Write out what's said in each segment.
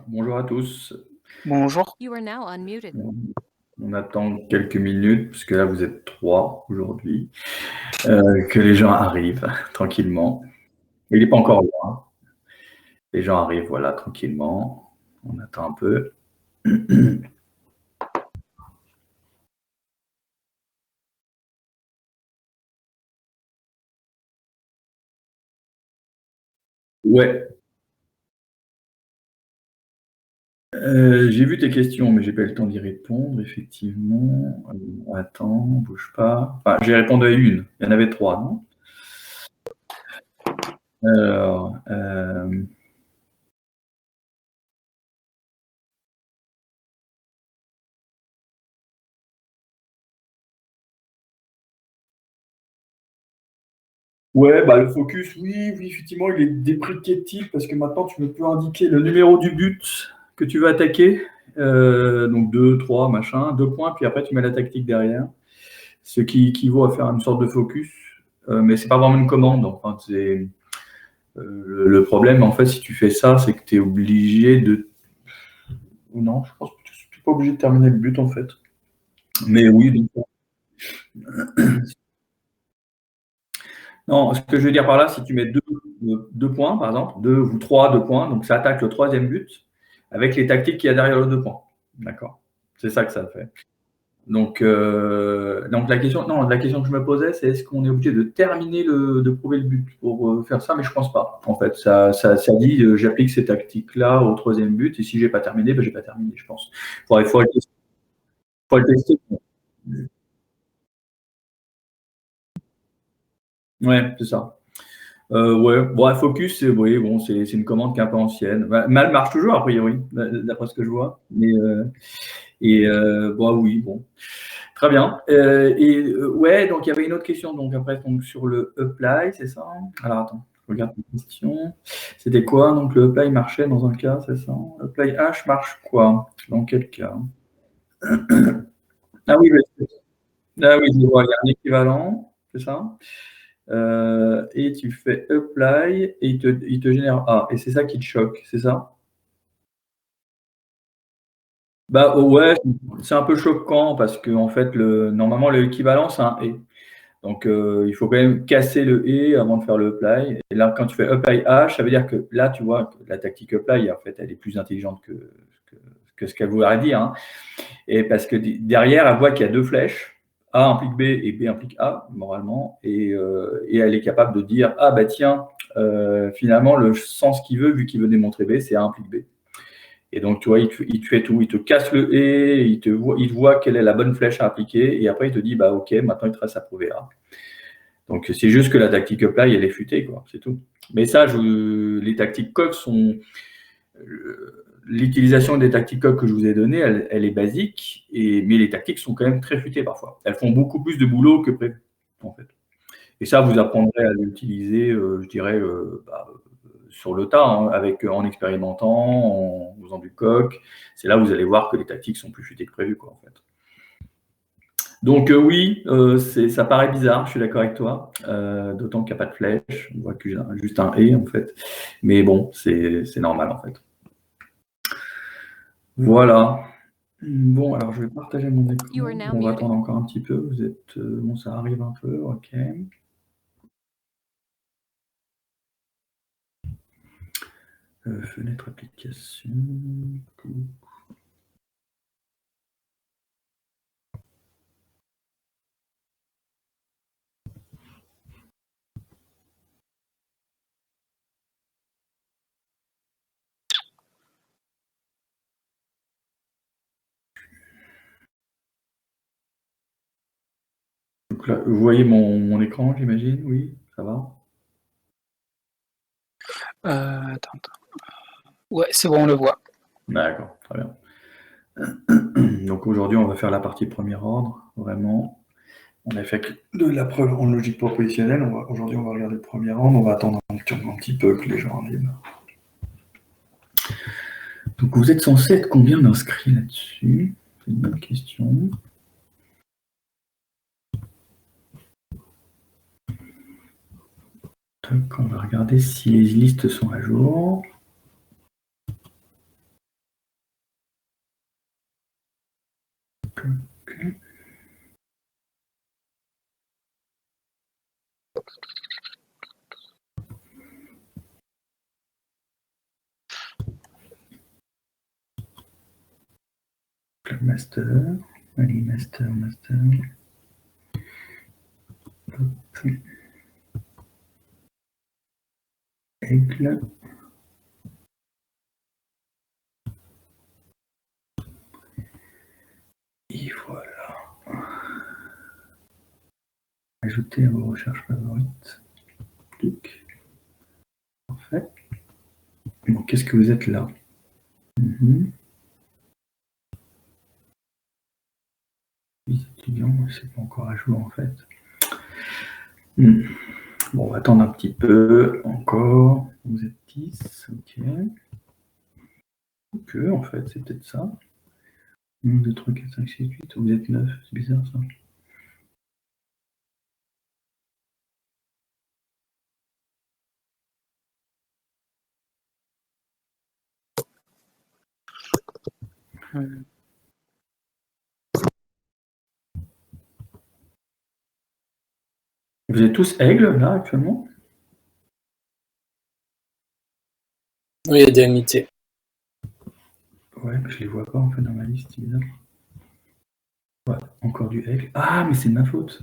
Bonjour à tous. Bonjour. You are now unmuted. On attend quelques minutes, parce que là vous êtes 3 aujourd'hui, que les gens arrivent tranquillement. Il n'est pas encore loin. Les gens arrivent, voilà, tranquillement. On attend un peu. Ouais. J'ai vu tes questions, mais j'ai pas eu le temps d'y répondre, effectivement. Attends, bouge pas. Enfin, j'ai répondu à une. Il y en avait 3, non? Alors, ouais, bah, le focus, oui, effectivement, il est dépréciatif parce que maintenant, tu ne peux indiquer le numéro du but que tu veux attaquer. Donc 2, 3, machin, 2 points, puis après, tu mets la tactique derrière. Ce qui équivaut à faire une sorte de focus. Mais c'est pas vraiment une commande. Enfin, c'est, le problème, en fait, si tu fais ça, c'est que tu es obligé de. Non, je pense que tu n'es pas obligé de terminer le but, en fait. Mais oui, donc. Non, ce que je veux dire par là, si tu mets 2 points, par exemple, 2 ou 3, 2 points, donc ça attaque le troisième but avec les tactiques qu'il y a derrière le 2 points. D'accord. C'est ça que ça fait. Donc la question que je me posais, c'est est-ce qu'on est obligé de terminer de prouver le but pour faire ça? Mais je pense pas. En fait, ça dit j'applique ces tactiques-là au troisième but et si j'ai pas terminé, ben j'ai pas terminé, je pense. Il faut le tester. Faut le tester. Ouais, c'est ça. Ouais, bon, focus, oui, bon, c'est une commande qui est un peu ancienne. Bah, elle marche toujours, a priori, d'après ce que je vois. Mais, bon, oui, bon. Très bien. Ouais, donc il y avait une autre question, donc après, donc, sur le apply, c'est ça? Alors, attends, je regarde la question. C'était quoi? Donc, le apply marchait dans un cas, c'est ça? Apply H marche quoi? Dans quel cas? Ah oui, je vois, il y a un équivalent, c'est ça? Et tu fais apply et il te génère A. Et c'est ça qui te choque, c'est ça? Bah ouais, c'est un peu choquant parce que en fait, normalement, l'équivalent, c'est un et. Donc, il faut quand même casser le et avant de faire le apply. Et là, quand tu fais apply H, ça veut dire que là, tu vois, que la tactique apply, en fait, elle est plus intelligente que ce qu'elle voudrait dire, hein. Et parce que derrière, elle voit qu'il y a deux flèches. A implique B et B implique A, moralement. Et elle est capable de dire, ah bah tiens, finalement, le sens qu'il veut, vu qu'il veut démontrer B, c'est A implique B. Et donc, tu vois, il te fait tout. Il te casse le et, il voit quelle est la bonne flèche à appliquer. Et après, il te dit, bah ok, maintenant, il te reste à prouver A. Donc, c'est juste que la tactique apply, elle est futée, quoi. C'est tout. Mais ça, les tactiques coq sont. L'utilisation des tactiques coq que je vous ai données, elle est basique, mais les tactiques sont quand même très futées parfois. Elles font beaucoup plus de boulot que prévu, en fait. Et ça, vous apprendrez à l'utiliser, je dirais, sur le tas, hein, en expérimentant, en faisant du coq. C'est là où vous allez voir que les tactiques sont plus futées que prévu, quoi, en fait. Donc oui, ça paraît bizarre, je suis d'accord avec toi, d'autant qu'il n'y a pas de flèche, on voit que juste un « et » en fait. Mais bon, c'est normal en fait. Voilà. Bon, alors je vais partager mon écran. On va attendre encore un petit peu. Vous êtes bon, ça arrive un peu, ok. Fenêtre application. Donc là, vous voyez mon écran, j'imagine? Oui, ça va? Attends. Ouais, c'est bon, on le voit. D'accord, très bien. Donc aujourd'hui, on va faire la partie premier ordre, vraiment. On a fait de la preuve en logique propositionnelle. Aujourd'hui, on va regarder le premier ordre. On va attendre un petit peu que les gens arrivent. Donc vous êtes censé être combien d'inscrits là-dessus? C'est une bonne question. Donc, on va regarder si les listes sont à jour. Master, allez, master. Hop. Aigle. Et voilà. Ajouter à vos recherches favorites. Clic. Parfait. Bon, qu'est-ce que vous êtes là? Les étudiants, c'est pas encore à jour en fait. Bon, on va attendre un petit peu encore. Vous êtes 10, ok. Ok, en fait, c'est peut-être ça. 1, 2, 3, 4, 5, 6, 8. Vous êtes 9, c'est bizarre ça. Vous êtes tous aigles là actuellement? Oui, il y a des amitiés. Ouais, mais je les vois pas en fait dans ma liste, c'est bizarre. Ouais, encore du aigle. Ah, mais c'est de ma faute.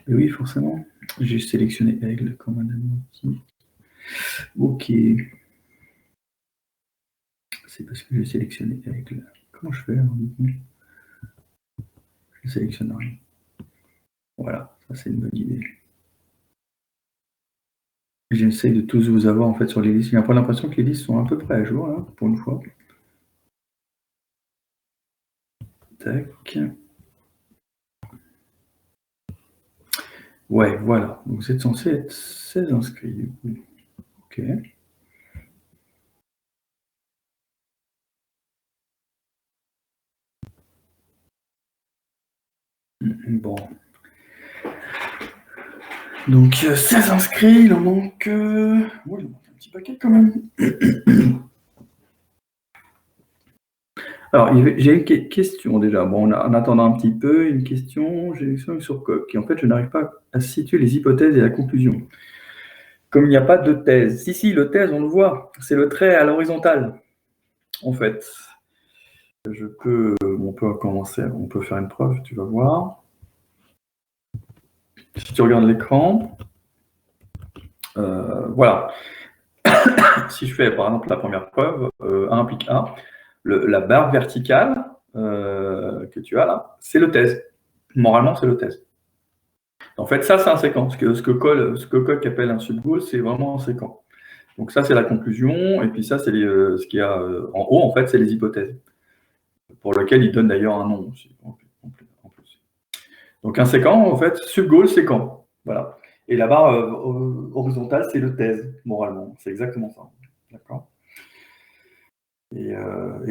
Et oui, forcément. J'ai sélectionné aigle comme un amitié. Ok. C'est parce que j'ai sélectionné aigle. Comment je fais alors du coup? Je sélectionne rien. Voilà, ça c'est une bonne idée. J'essaie de tous vous avoir en fait sur les listes. J'ai un peu l'impression que les listes sont à peu près à jour là, pour une fois. Tac. Ouais, voilà. Donc vous êtes censé être 16 inscrits du coup. Ok. Bon. Donc 16 inscrits, il en manque. Ouais, il en manque un petit paquet quand même. Alors, j'ai une question déjà. Bon, en attendant un petit peu, une question. J'ai une question sur Coq. Et en fait, je n'arrive pas à situer les hypothèses et la conclusion. Comme il n'y a pas de thèse. Si, le thèse, on le voit. C'est le trait à l'horizontale, en fait. On peut commencer, on peut faire une preuve, tu vas voir. Si tu regardes l'écran, voilà. Si je fais par exemple la première preuve, A implique A, la barre verticale que tu as là, c'est le thèse. Moralement, c'est le thèse. En fait, ça, c'est un séquent. Ce que Coq appelle un subgoal, c'est vraiment un séquent. Donc ça, c'est la conclusion. Et puis ça, c'est ce qu'il y a en haut, en fait, c'est les hypothèses. Pour lequel il donne d'ailleurs un nom aussi, en plus. Donc un séquent, en fait, subgoal, séquent. Voilà. Et la barre horizontale, c'est le thèse, moralement. C'est exactement ça. D'accord. Et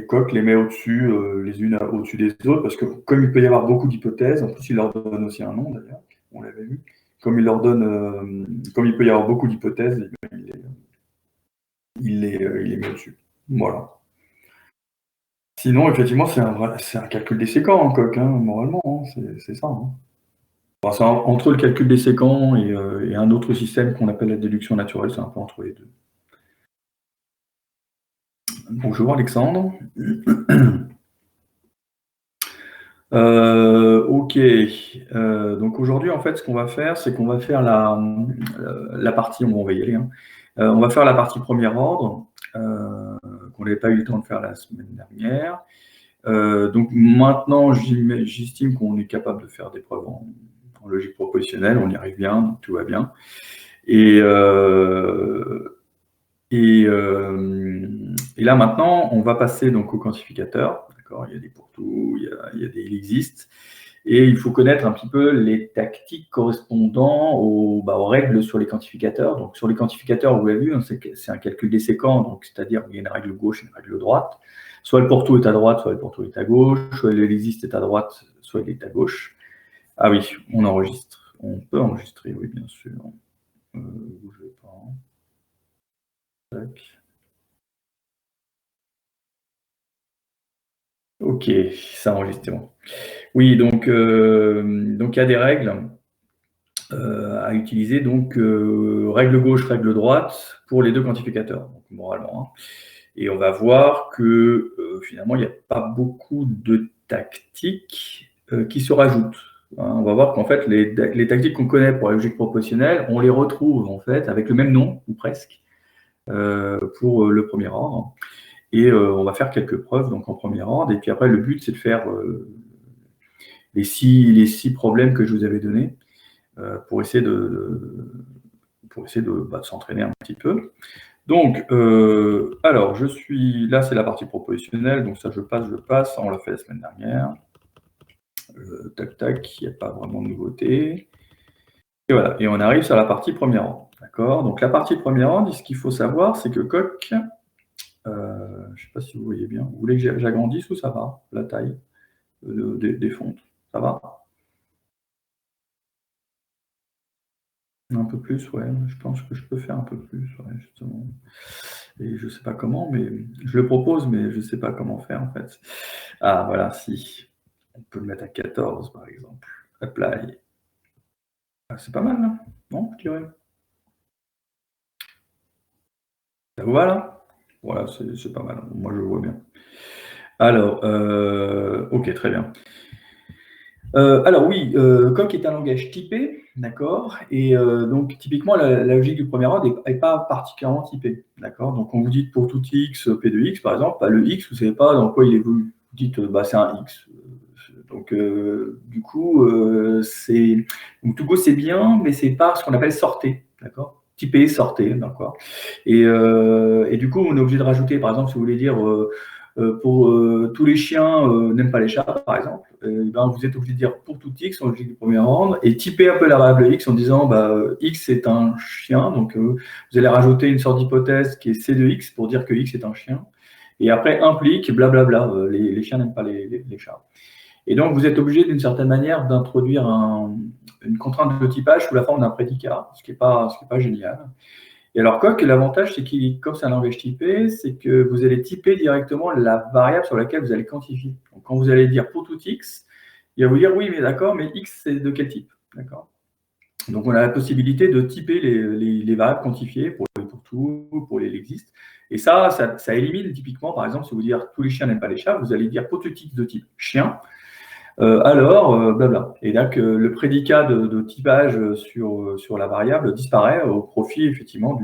Coq les met au-dessus, les unes au-dessus des autres, parce que comme il peut y avoir beaucoup d'hypothèses, en plus il leur donne aussi un nom d'ailleurs, on l'avait vu, comme il peut y avoir beaucoup d'hypothèses, il les met au-dessus. Voilà. Sinon, effectivement, c'est un calcul des séquents, en Coq, moralement, c'est ça. Enfin, c'est entre le calcul des séquents et un autre système qu'on appelle la déduction naturelle, c'est un peu entre les deux. Bonjour Alexandre. Ok. Donc aujourd'hui, en fait, ce qu'on va faire, c'est qu'on va faire la partie, on va y aller. On va faire la partie premier ordre, qu'on n'avait pas eu le temps de faire la semaine dernière. Donc maintenant, j'estime qu'on est capable de faire des preuves en logique propositionnelle, on y arrive bien, donc tout va bien. Et là maintenant, on va passer donc au quantificateur. D'accord, il y a des pour tout, il existe. Et il faut connaître un petit peu les tactiques correspondant aux règles sur les quantificateurs. Donc sur les quantificateurs, vous l'avez vu, c'est un calcul des séquents, donc c'est-à-dire qu'il y a une règle gauche et une règle droite. Soit le pour tout est à droite, soit le pour tout est à gauche, soit le existe est à droite, soit il est à gauche. Ah oui, on enregistre. On peut enregistrer, oui, bien sûr. Bougez pas. Tac. Ok, ça enregistre, c'est bon. Oui, donc il y a des règles à utiliser. Donc, règle gauche, règle droite pour les deux quantificateurs, donc, moralement. Hein. Et on va voir que finalement, il n'y a pas beaucoup de tactiques qui se rajoutent. Hein. On va voir qu'en fait, les tactiques qu'on connaît pour la logique proportionnelle, on les retrouve en fait avec le même nom, ou presque, pour le premier ordre. Et on va faire quelques preuves donc en premier ordre. Et puis après, le but, c'est de faire les six problèmes que je vous avais donnés pour essayer de s'entraîner un petit peu. Donc, alors, je suis là, c'est la partie propositionnelle. Donc ça, je passe. On l'a fait la semaine dernière. Tac, tac, il n'y a pas vraiment de nouveauté. Et voilà. Et on arrive sur la partie premier ordre. D'accord. Donc la partie premier ordre, ce qu'il faut savoir, c'est que Coq, je ne sais pas si vous voyez bien. Vous voulez que j'agrandisse ou ça va, la taille des fontes? Ça va? Un peu plus, ouais. Je pense que je peux faire un peu plus, ouais, justement. Et je ne sais pas comment, mais je le propose, mais je ne sais pas comment faire, en fait. Ah, voilà, si. On peut le mettre à 14, par exemple. Apply. Ah, c'est pas mal, là. Non, je dirais. Ça vous va, là? Voilà, c'est pas mal. Moi, je le vois bien. Alors, ok, très bien. Alors oui, Coq est un langage typé, d'accord, et donc typiquement la logique du premier ordre n'est pas particulièrement typée, d'accord. Donc quand vous dites pour tout x, p de x par exemple, bah, le x, vous ne savez pas dans quoi il évolue. Vous dites bah, c'est un x. Donc du coup, donc Togo c'est bien, mais c'est pas ce qu'on appelle sorté, d'accord. Typé, sorté, d'accord. Et du coup, on est obligé de rajouter, par exemple, si vous voulez dire pour tous les chiens n'aiment pas les chats, par exemple, ben, vous êtes obligé de dire pour tout x en logique du premier ordre et typer un peu la variable x en disant bah, x est un chien, donc vous allez rajouter une sorte d'hypothèse qui est c de x pour dire que x est un chien, et après implique blablabla, les chiens n'aiment pas les chats. Et donc vous êtes obligé d'une certaine manière d'introduire une contrainte de typage sous la forme d'un prédicat, ce qui n'est pas génial. Et alors, Coq, l'avantage, c'est comme c'est un langage typé, c'est que vous allez typer directement la variable sur laquelle vous allez quantifier. Donc, quand vous allez dire pour tout x, il va vous dire oui, mais d'accord, mais x, c'est de quel type? D'accord. Donc, on a la possibilité de typer les variables quantifiées pour tout, pour les existent. Et ça élimine typiquement, par exemple, si vous dites tous les chiens n'aiment pas les chats, vous allez dire pour tout x de type chien. Alors, blabla. Et là, que le prédicat de typage sur la variable disparaît au profit effectivement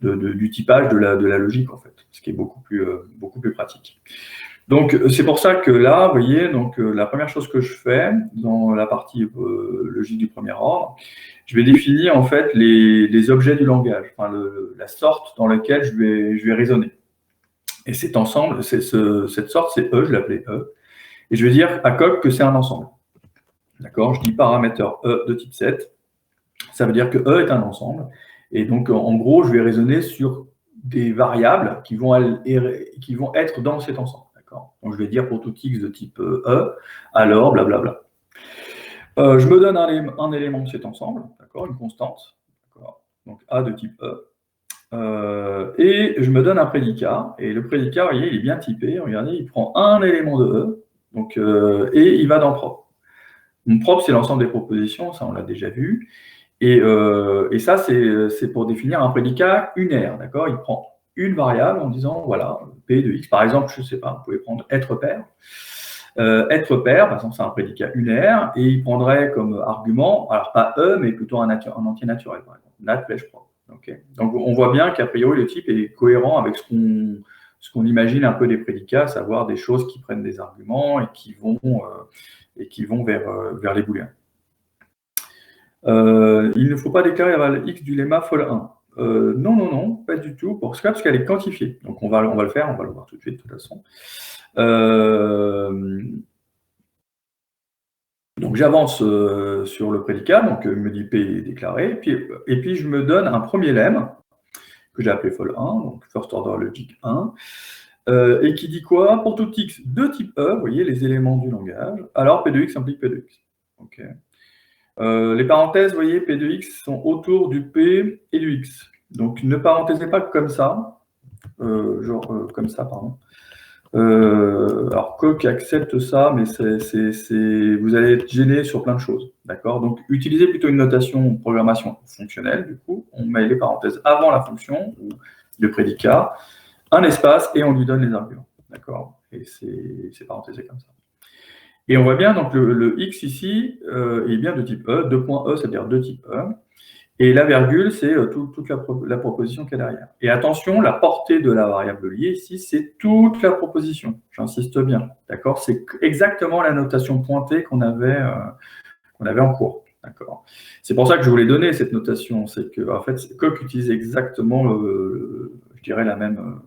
du typage de la logique, en fait, ce qui est beaucoup plus pratique. Donc, c'est pour ça que là, vous voyez, donc, la première chose que je fais dans la partie logique du premier ordre, je vais définir en fait les objets du langage, enfin, la sorte dans laquelle je vais raisonner. Et cet ensemble, cette sorte, c'est E, je l'appelais E. Et je vais dire à Coq que c'est un ensemble. D'accord? Je dis paramètre E de type 7. Ça veut dire que E est un ensemble. Et donc, en gros, je vais raisonner sur des variables qui vont être dans cet ensemble. D'accord? Donc, je vais dire pour tout x de type E, alors, blablabla. Je me donne un élément de cet ensemble, d'accord? Une constante. D'accord? Donc, A de type E. Et je me donne un prédicat. Et le prédicat, vous voyez, il est bien typé. Regardez, il prend un élément de E. Donc, et il va dans propre. Donc, propre, c'est l'ensemble des propositions, ça on l'a déjà vu. Et ça, c'est pour définir un prédicat unaire, d'accord? Il prend une variable en disant, voilà, P de X. Par exemple, je ne sais pas, vous pouvez prendre être pair. Être pair, par exemple, c'est un prédicat unaire, et il prendrait comme argument, alors pas E, mais plutôt un entier naturel, par exemple. Nat flèche propre. Okay. Donc, on voit bien qu'a priori, le type est cohérent avec ce qu'on imagine un peu des prédicats, à savoir des choses qui prennent des arguments et qui vont vers les booléens. Il ne faut pas déclarer la valeur x du lemma fol1. Non, pas du tout, pour ce cas, parce qu'elle est quantifiée. Donc on va le faire, on va le voir tout de suite, de toute façon. Donc j'avance sur le prédicat, donc il me dit P est déclaré, et puis je me donne un premier lemme, que j'ai appelé fol1, donc first order logic 1, et qui dit quoi? Pour tout x de type E, vous voyez les éléments du langage, alors P de x implique P de x. Ok. Les parenthèses, vous voyez, P de x sont autour du P et du x. Donc ne parenthésez pas comme ça, comme ça, pardon. Alors, Coq accepte ça, mais vous allez être gêné sur plein de choses. D'accord? Donc, utilisez plutôt une notation programmation fonctionnelle. Du coup, on met les parenthèses avant la fonction ou le prédicat, un espace, et on lui donne les arguments. D'accord? Et c'est parenthésé comme ça. Et on voit bien, donc, le X ici est bien de type E, 2.E, c'est-à-dire de type E. Et la virgule, c'est toute la proposition qu'il y a derrière. Et attention, la portée de la variable liée ici, c'est toute la proposition. J'insiste bien, d'accord? C'est exactement la notation pointée qu'on avait en cours, d'accord? C'est pour ça que je voulais donner cette notation. C'est que, en fait, Coq utilise exactement, je dirais, la même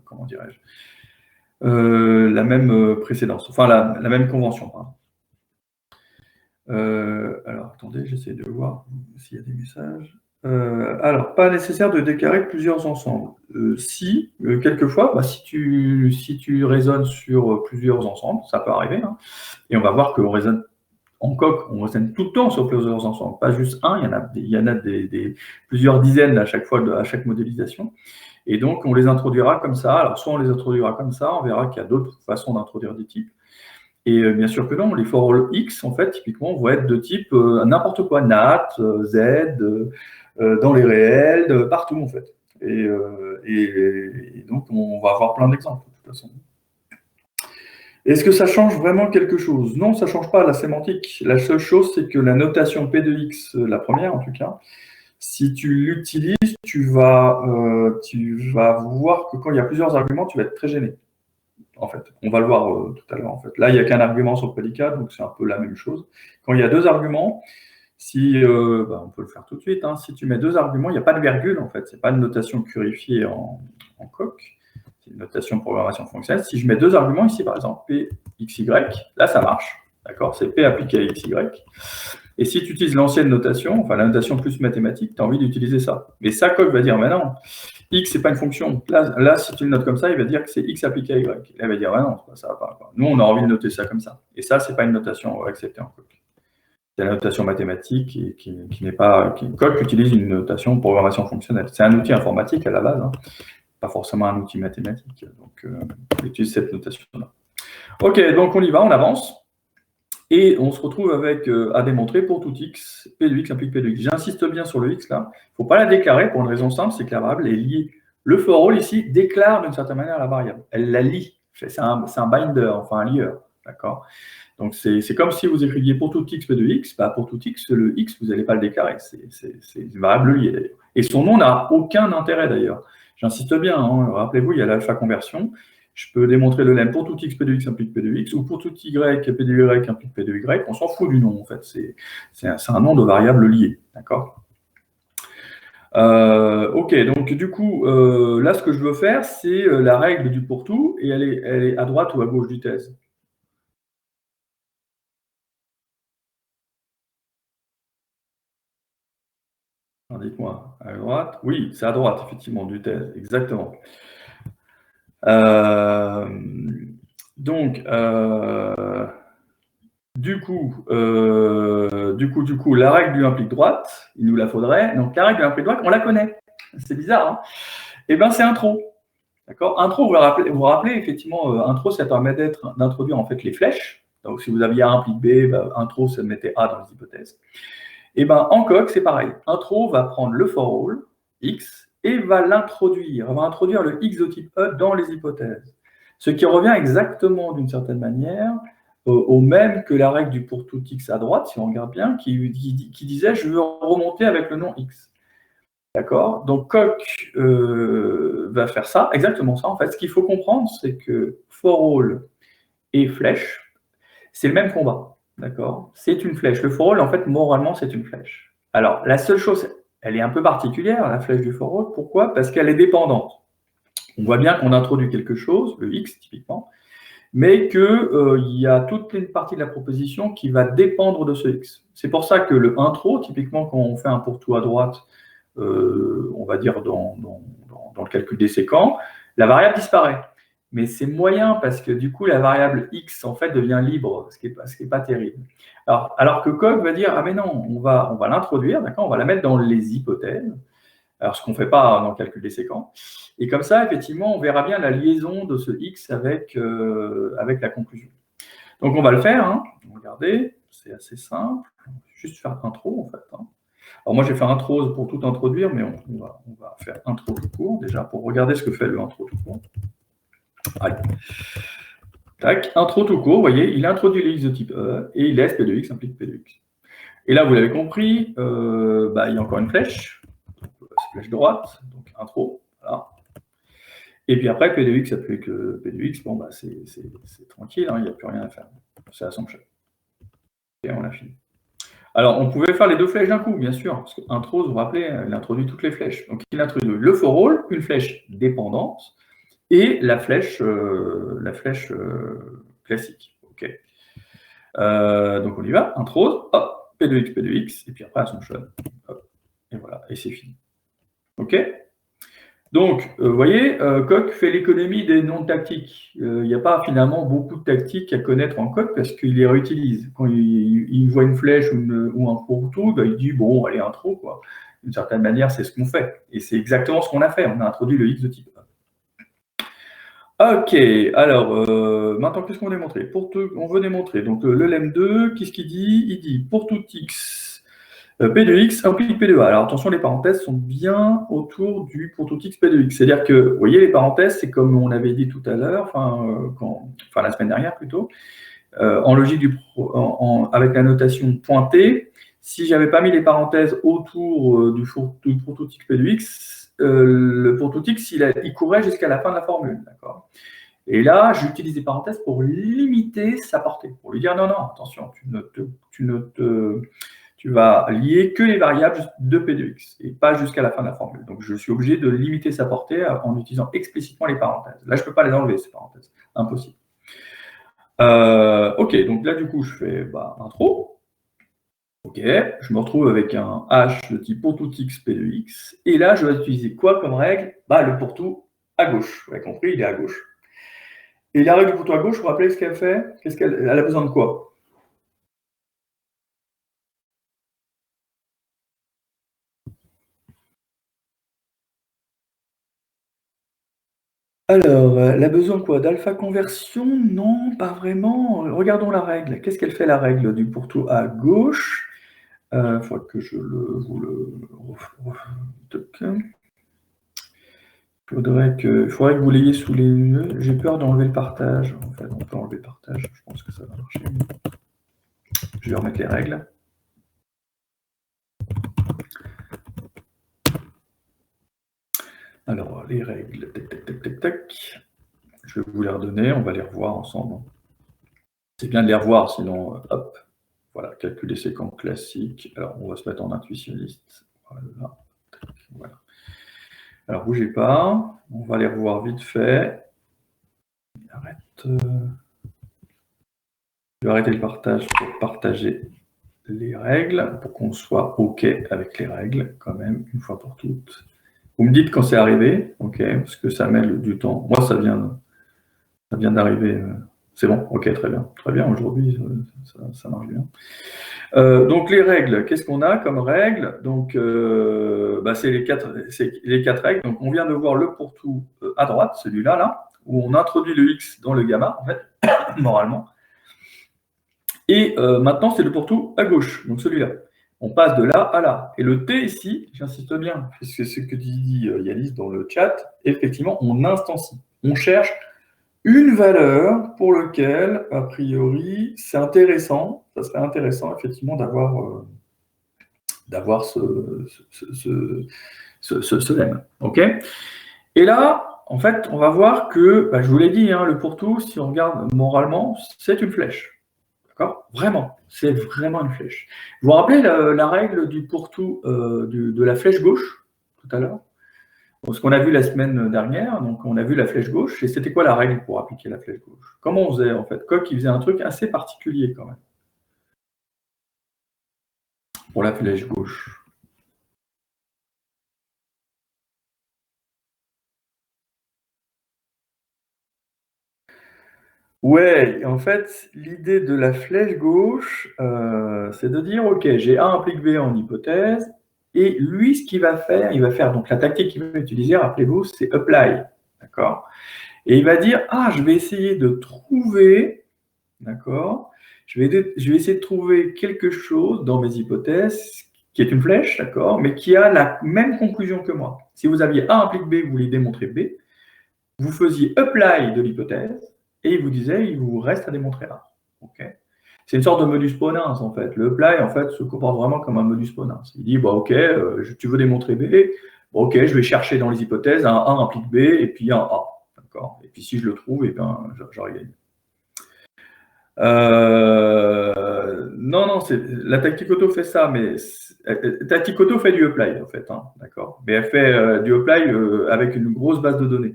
comment dirais-je, la même précédence, enfin la même convention, pardon. Alors, attendez, j'essaie de voir s'il y a des messages. Alors, pas nécessaire de déclarer plusieurs ensembles. Si, quelquefois, si tu raisonnes sur plusieurs ensembles, ça peut arriver, hein, et on va voir qu'on raisonne en Coq, on raisonne tout le temps sur plusieurs ensembles, pas juste un, il y en a plusieurs dizaines à chaque fois, à chaque modélisation. Et donc, on les introduira comme ça. Alors, soit on les introduira comme ça, on verra qu'il y a d'autres façons d'introduire des types. Et bien sûr que non, les for all x, en fait, typiquement, vont être de type n'importe quoi, nat, z, dans les réels, partout, en fait. Et donc, on va avoir plein d'exemples, de toute façon. Est-ce que ça change vraiment quelque chose? Non, ça ne change pas la sémantique. La seule chose, c'est que la notation P de x, la première en tout cas, si tu l'utilises, tu vas voir que quand il y a plusieurs arguments, tu vas être très gêné. En fait, on va le voir tout à l'heure. En fait, là, il n'y a qu'un argument sur le prédicat, donc c'est un peu la même chose. Quand il y a deux arguments, on peut le faire tout de suite. Hein, si tu mets deux arguments, il n'y a pas de virgule. En fait, c'est pas une notation purifiée en Coq. C'est une notation programmation fonctionnelle. Si je mets deux arguments ici, par exemple, P, X, Y, là, ça marche. D'accord? C'est P appliqué à X, Y. Et si tu utilises l'ancienne notation, enfin la notation plus mathématique, tu as envie d'utiliser ça. Mais ça, Coq va dire, mais non, X, c'est pas une fonction. Là, si tu le notes comme ça, il va dire que c'est X appliqué à Y. Là, il va dire, ouais, non, ça va pas. Nous, on a envie de noter ça comme ça. Et ça, c'est pas une notation acceptée en Coq. C'est la notation mathématique qui n'est pas... Coq utilise une notation de programmation fonctionnelle. C'est un outil informatique à la base, hein, pas forcément un outil mathématique. Donc, on utilise cette notation-là. OK, donc on y va, on avance. Et on se retrouve avec à démontrer pour tout x, P de x implique P de x. J'insiste bien sur le x là. Il ne faut pas la déclarer pour une raison simple, c'est que la variable est liée. Le for all ici déclare d'une certaine manière la variable. Elle la lie. C'est un binder, enfin un lieur. D'accord? Donc c'est comme si vous écriviez pour tout x P de x. Pour tout x, le x, vous n'allez pas le déclarer. C'est une variable liée d'ailleurs. Et son nom n'a aucun intérêt d'ailleurs. J'insiste bien, hein. Rappelez-vous, il y a l'alpha conversion. Je peux démontrer le lemme pour tout x, P de x implique P de x, ou pour tout y, P de y implique P de y. On s'en fout du nom, en fait. C'est un nom de variable liée. D'accord? OK, donc du coup, là, ce que je veux faire, c'est la règle du pour tout, et elle est à droite ou à gauche du thèse? Dites-moi, à droite? Oui, c'est à droite, effectivement, du thèse, exactement. Donc, du coup, la règle du implique droite, il nous la faudrait. Donc, la règle du implique droite, on la connaît. C'est bizarre, hein? Eh bien, c'est intro. D'accord? Intro, vous vous rappelez, effectivement, intro, ça permet d'introduire en fait les flèches. Donc, si vous aviez A implique B, intro, ça mettait A dans les hypothèses. Et bien, en Coq, c'est pareil. Intro va prendre le for all, X, et va l'introduire. Va introduire le X de type E dans les hypothèses. Ce qui revient exactement, d'une certaine manière, au même que la règle du pour tout X à droite, si on regarde bien, qui disait « je veux remonter avec le nom X ». D'accord? Donc, Coq va faire ça, exactement ça. En fait, ce qu'il faut comprendre, c'est que for all et flèche, c'est le même combat. D'accord? C'est une flèche. Le for all, en fait, moralement, c'est une flèche. Alors, la seule chose, elle est un peu particulière, la flèche du for all. Pourquoi? Parce qu'elle est dépendante. On voit bien qu'on introduit quelque chose, le X typiquement, mais qu'il y a toute une partie de la proposition qui va dépendre de ce X. C'est pour ça que le intro, typiquement, quand on fait un pour tout à droite, on va dire dans le calcul des séquents, la variable disparaît. Mais c'est moyen parce que du coup, la variable x, en fait, devient libre, ce qui est pas terrible. Alors que Coq va dire, ah mais non, on va l'introduire, d'accord, on va la mettre dans les hypothèses, Alors, ce qu'on ne fait pas dans le calcul des séquences. Et comme ça, effectivement, on verra bien la liaison de ce x avec la conclusion. Donc, on va le faire. Hein. Regardez, c'est assez simple. Juste faire intro, en fait. Hein. Alors, moi, j'ai fait intro pour tout introduire, mais on va faire intro tout court, déjà, pour regarder ce que fait le intro tout court. Allez. Tac, intro tout court, vous voyez, il introduit les x de type E, et il laisse P de x implique P de x. Et là, vous l'avez compris, il y a encore une flèche, flèche droite, donc intro, voilà. Et puis après, P de x applique P de x, bon, bah, c'est tranquille, hein, il n'y a plus rien à faire. C'est à son chef. Et on a fini. Alors, on pouvait faire les deux flèches d'un coup, bien sûr, parce que intro, vous vous rappelez, il introduit toutes les flèches. Donc, il introduit le for all, une flèche dépendante, et la flèche classique. Ok. Donc, on y va. Intro, hop, P de x, et puis après, assumption. Hop, et voilà, et c'est fini. Ok. Donc, vous voyez, Coq fait l'économie des noms tactiques. Il n'y a pas finalement beaucoup de tactiques à connaître en Coq parce qu'il les réutilise. Quand il voit une flèche ou un pourtour, il dit bon, allez, intro, quoi. D'une certaine manière, c'est ce qu'on fait. Et c'est exactement ce qu'on a fait. On a introduit le x de type 1. Ok, alors, maintenant, qu'est-ce qu'on veut démontrer? On veut démontrer, donc le lemme 2, qu'est-ce qu'il dit? Il dit, pour tout x, P de x implique P de A. Alors attention, les parenthèses sont bien autour du pour tout x P de x. C'est-à-dire que, vous voyez, les parenthèses, c'est comme on avait dit tout à l'heure, la semaine dernière plutôt, en logique avec la notation pointée, si je n'avais pas mis les parenthèses autour du pour tout x P de x, le pour tout x, il courait jusqu'à la fin de la formule. D'accord. Et là, j'utilise les parenthèses pour limiter sa portée, pour lui dire non, attention, tu vas lier que les variables de P de x et pas jusqu'à la fin de la formule. Donc, je suis obligé de limiter sa portée en utilisant explicitement les parenthèses. Là, je ne peux pas les enlever, ces parenthèses. Impossible. Ok, donc là, du coup, je fais intro. Ok, je me retrouve avec un h de type pour tout x P de x. Et là, je vais utiliser quoi comme règle? Le pour tout à gauche. Vous avez compris, il est à gauche. Et la règle du pour tout à gauche, vous vous rappelez ce qu'elle fait? Elle a besoin de quoi? Alors, elle a besoin de quoi? D'alpha conversion? Non, pas vraiment. Regardons la règle. Qu'est-ce qu'elle fait, la règle du pour tout à gauche? Il faudrait que je vous le... Il faudrait que vous l'ayez sous les yeux. J'ai peur d'enlever le partage. En fait, on peut enlever le partage. Je pense que ça va marcher. Je vais remettre les règles. Alors, les règles, tac. Je vais vous les redonner, on va les revoir ensemble. C'est bien de les revoir, sinon, hop, voilà, calcul des séquences classiques. Alors, on va se mettre en intuitionniste. Voilà. Alors, bougez pas, on va les revoir vite fait. Je vais arrêter le partage pour partager les règles, pour qu'on soit OK avec les règles, quand même, une fois pour toutes. Vous me dites quand c'est arrivé, OK, parce que ça met du temps. Moi, ça vient d'arriver. C'est bon, OK, très bien. Aujourd'hui, ça marche bien. Donc, les règles, qu'est-ce qu'on a comme règles? Donc, c'est les quatre règles. Donc, on vient de voir le pour tout à droite, celui-là, là, où on introduit le x dans le gamma, en fait, moralement. Et maintenant, c'est le pour tout à gauche, donc celui-là. On passe de là à là. Et le T ici, j'insiste bien, puisque c'est ce que dit Yanis dans le chat, effectivement, on instancie. On cherche une valeur pour laquelle, a priori, c'est intéressant, ça serait intéressant, effectivement, d'avoir ce lemme. OK. Et là, en fait, on va voir que, je vous l'ai dit, le pour tout, si on regarde moralement, c'est une flèche. D'accord? Vraiment, c'est vraiment une flèche. Vous vous rappelez la règle du pour tout de la flèche gauche, tout à l'heure? Ce qu'on a vu la semaine dernière, donc on a vu la flèche gauche, et c'était quoi la règle pour appliquer la flèche gauche? Comment on faisait, en fait? Coq, il faisait un truc assez particulier, quand même, pour la flèche gauche. Ouais, en fait, l'idée de la flèche gauche, c'est de dire, OK, j'ai A implique B en hypothèse, Et lui, ce qu'il va faire, donc la tactique qu'il va utiliser, rappelez-vous, c'est apply, d'accord? Et il va dire, je vais essayer de trouver, d'accord? Je vais essayer de trouver quelque chose dans mes hypothèses qui est une flèche, d'accord, mais qui a la même conclusion que moi. Si vous aviez A implique B, vous vouliez démontrer B, vous faisiez apply de l'hypothèse, et il vous disait, il vous reste à démontrer A. Okay. C'est une sorte de modus ponens, en fait. Le apply, en fait, se comporte vraiment comme un modus ponens. Il dit, OK, tu veux démontrer B, OK, je vais chercher dans les hypothèses un A implique B, et puis un A. D'accord. Et puis si je le trouve, eh bien, j'aurai gagné. Non, la tactique auto fait ça, mais tactique auto fait du apply, en fait. Hein, d'accord. Mais elle fait du apply avec une grosse base de données.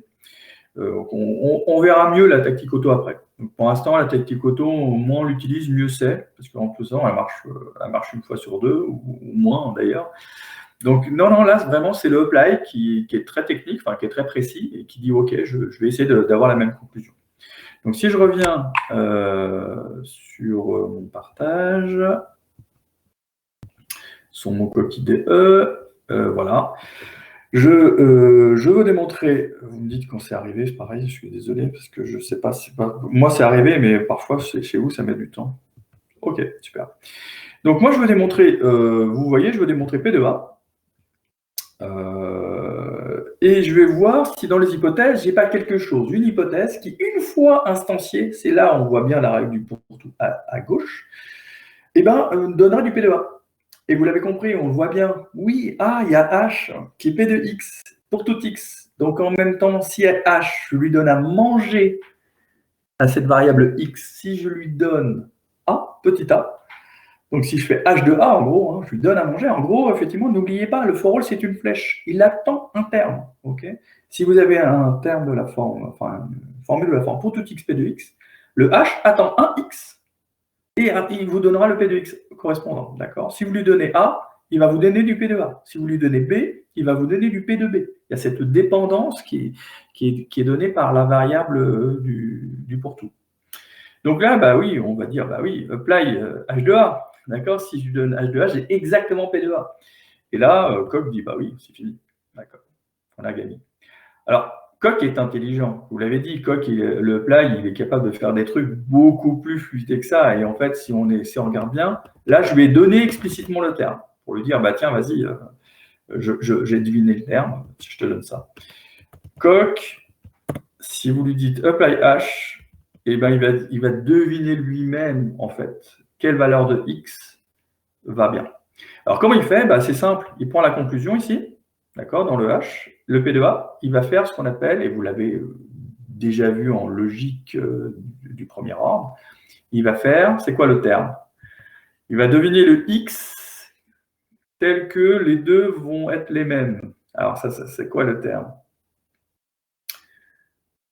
On verra mieux la tactique auto après. Donc, pour l'instant, la tactique auto, moins on l'utilise, mieux c'est, parce qu'en plus, elle marche une fois sur deux, ou moins d'ailleurs. Donc, non, là, vraiment, c'est le apply qui est très technique, enfin, qui est très précis, et qui dit, OK, je vais essayer d'avoir la même conclusion. Donc, si je reviens sur mon partage, sur mon copie DE, voilà. Je veux démontrer, vous me dites quand c'est arrivé, c'est pareil, je suis désolé, parce que je ne sais pas, moi c'est arrivé, mais parfois chez vous, ça met du temps. OK, super. Donc moi, je veux démontrer, vous voyez, je veux démontrer P de A. Et je vais voir si dans les hypothèses, je n'ai pas quelque chose, une hypothèse qui, une fois instanciée, c'est là on voit bien la règle du pour-tout à gauche, donnera du P de A. Et vous l'avez compris, on le voit bien. Oui, il y a H qui est P de X pour tout X. Donc en même temps, si H, je lui donne à manger à cette variable X, si je lui donne A, petit a, donc si je fais H de A, en gros, je lui donne à manger, en gros, effectivement, n'oubliez pas, le for all, c'est une flèche. Il attend un terme. Okay, si vous avez un terme de la forme, enfin, une formule de la forme pour tout X P de X, le H attend un X. Et il vous donnera le P de X correspondant. D'accord. Si vous lui donnez A, il va vous donner du P de A. Si vous lui donnez B, il va vous donner du P de B. Il y a cette dépendance qui est donnée par la variable du pour tout. Donc là, oui, on va dire, oui, apply H de A. D'accord. Si je lui donne H de A, j'ai exactement P de A. Et là, Coq dit, oui, c'est fini. D'accord. On a gagné. Alors, Coq est intelligent. Vous l'avez dit, Coq, le apply, il est capable de faire des trucs beaucoup plus fluidés que ça. Et en fait, si on regarde bien, là, je lui ai donné explicitement le terme pour lui dire, tiens, vas-y, j'ai deviné le terme, je te donne ça. Coq, si vous lui dites apply H, il va deviner lui-même, en fait, quelle valeur de X va bien. Alors, comment il fait? C'est simple. Il prend la conclusion ici, d'accord, dans le H. Le P de A, il va faire ce qu'on appelle, et vous l'avez déjà vu en logique du premier ordre, il va faire, c'est quoi le terme? Il va deviner le X tel que les deux vont être les mêmes. Alors ça c'est quoi le terme?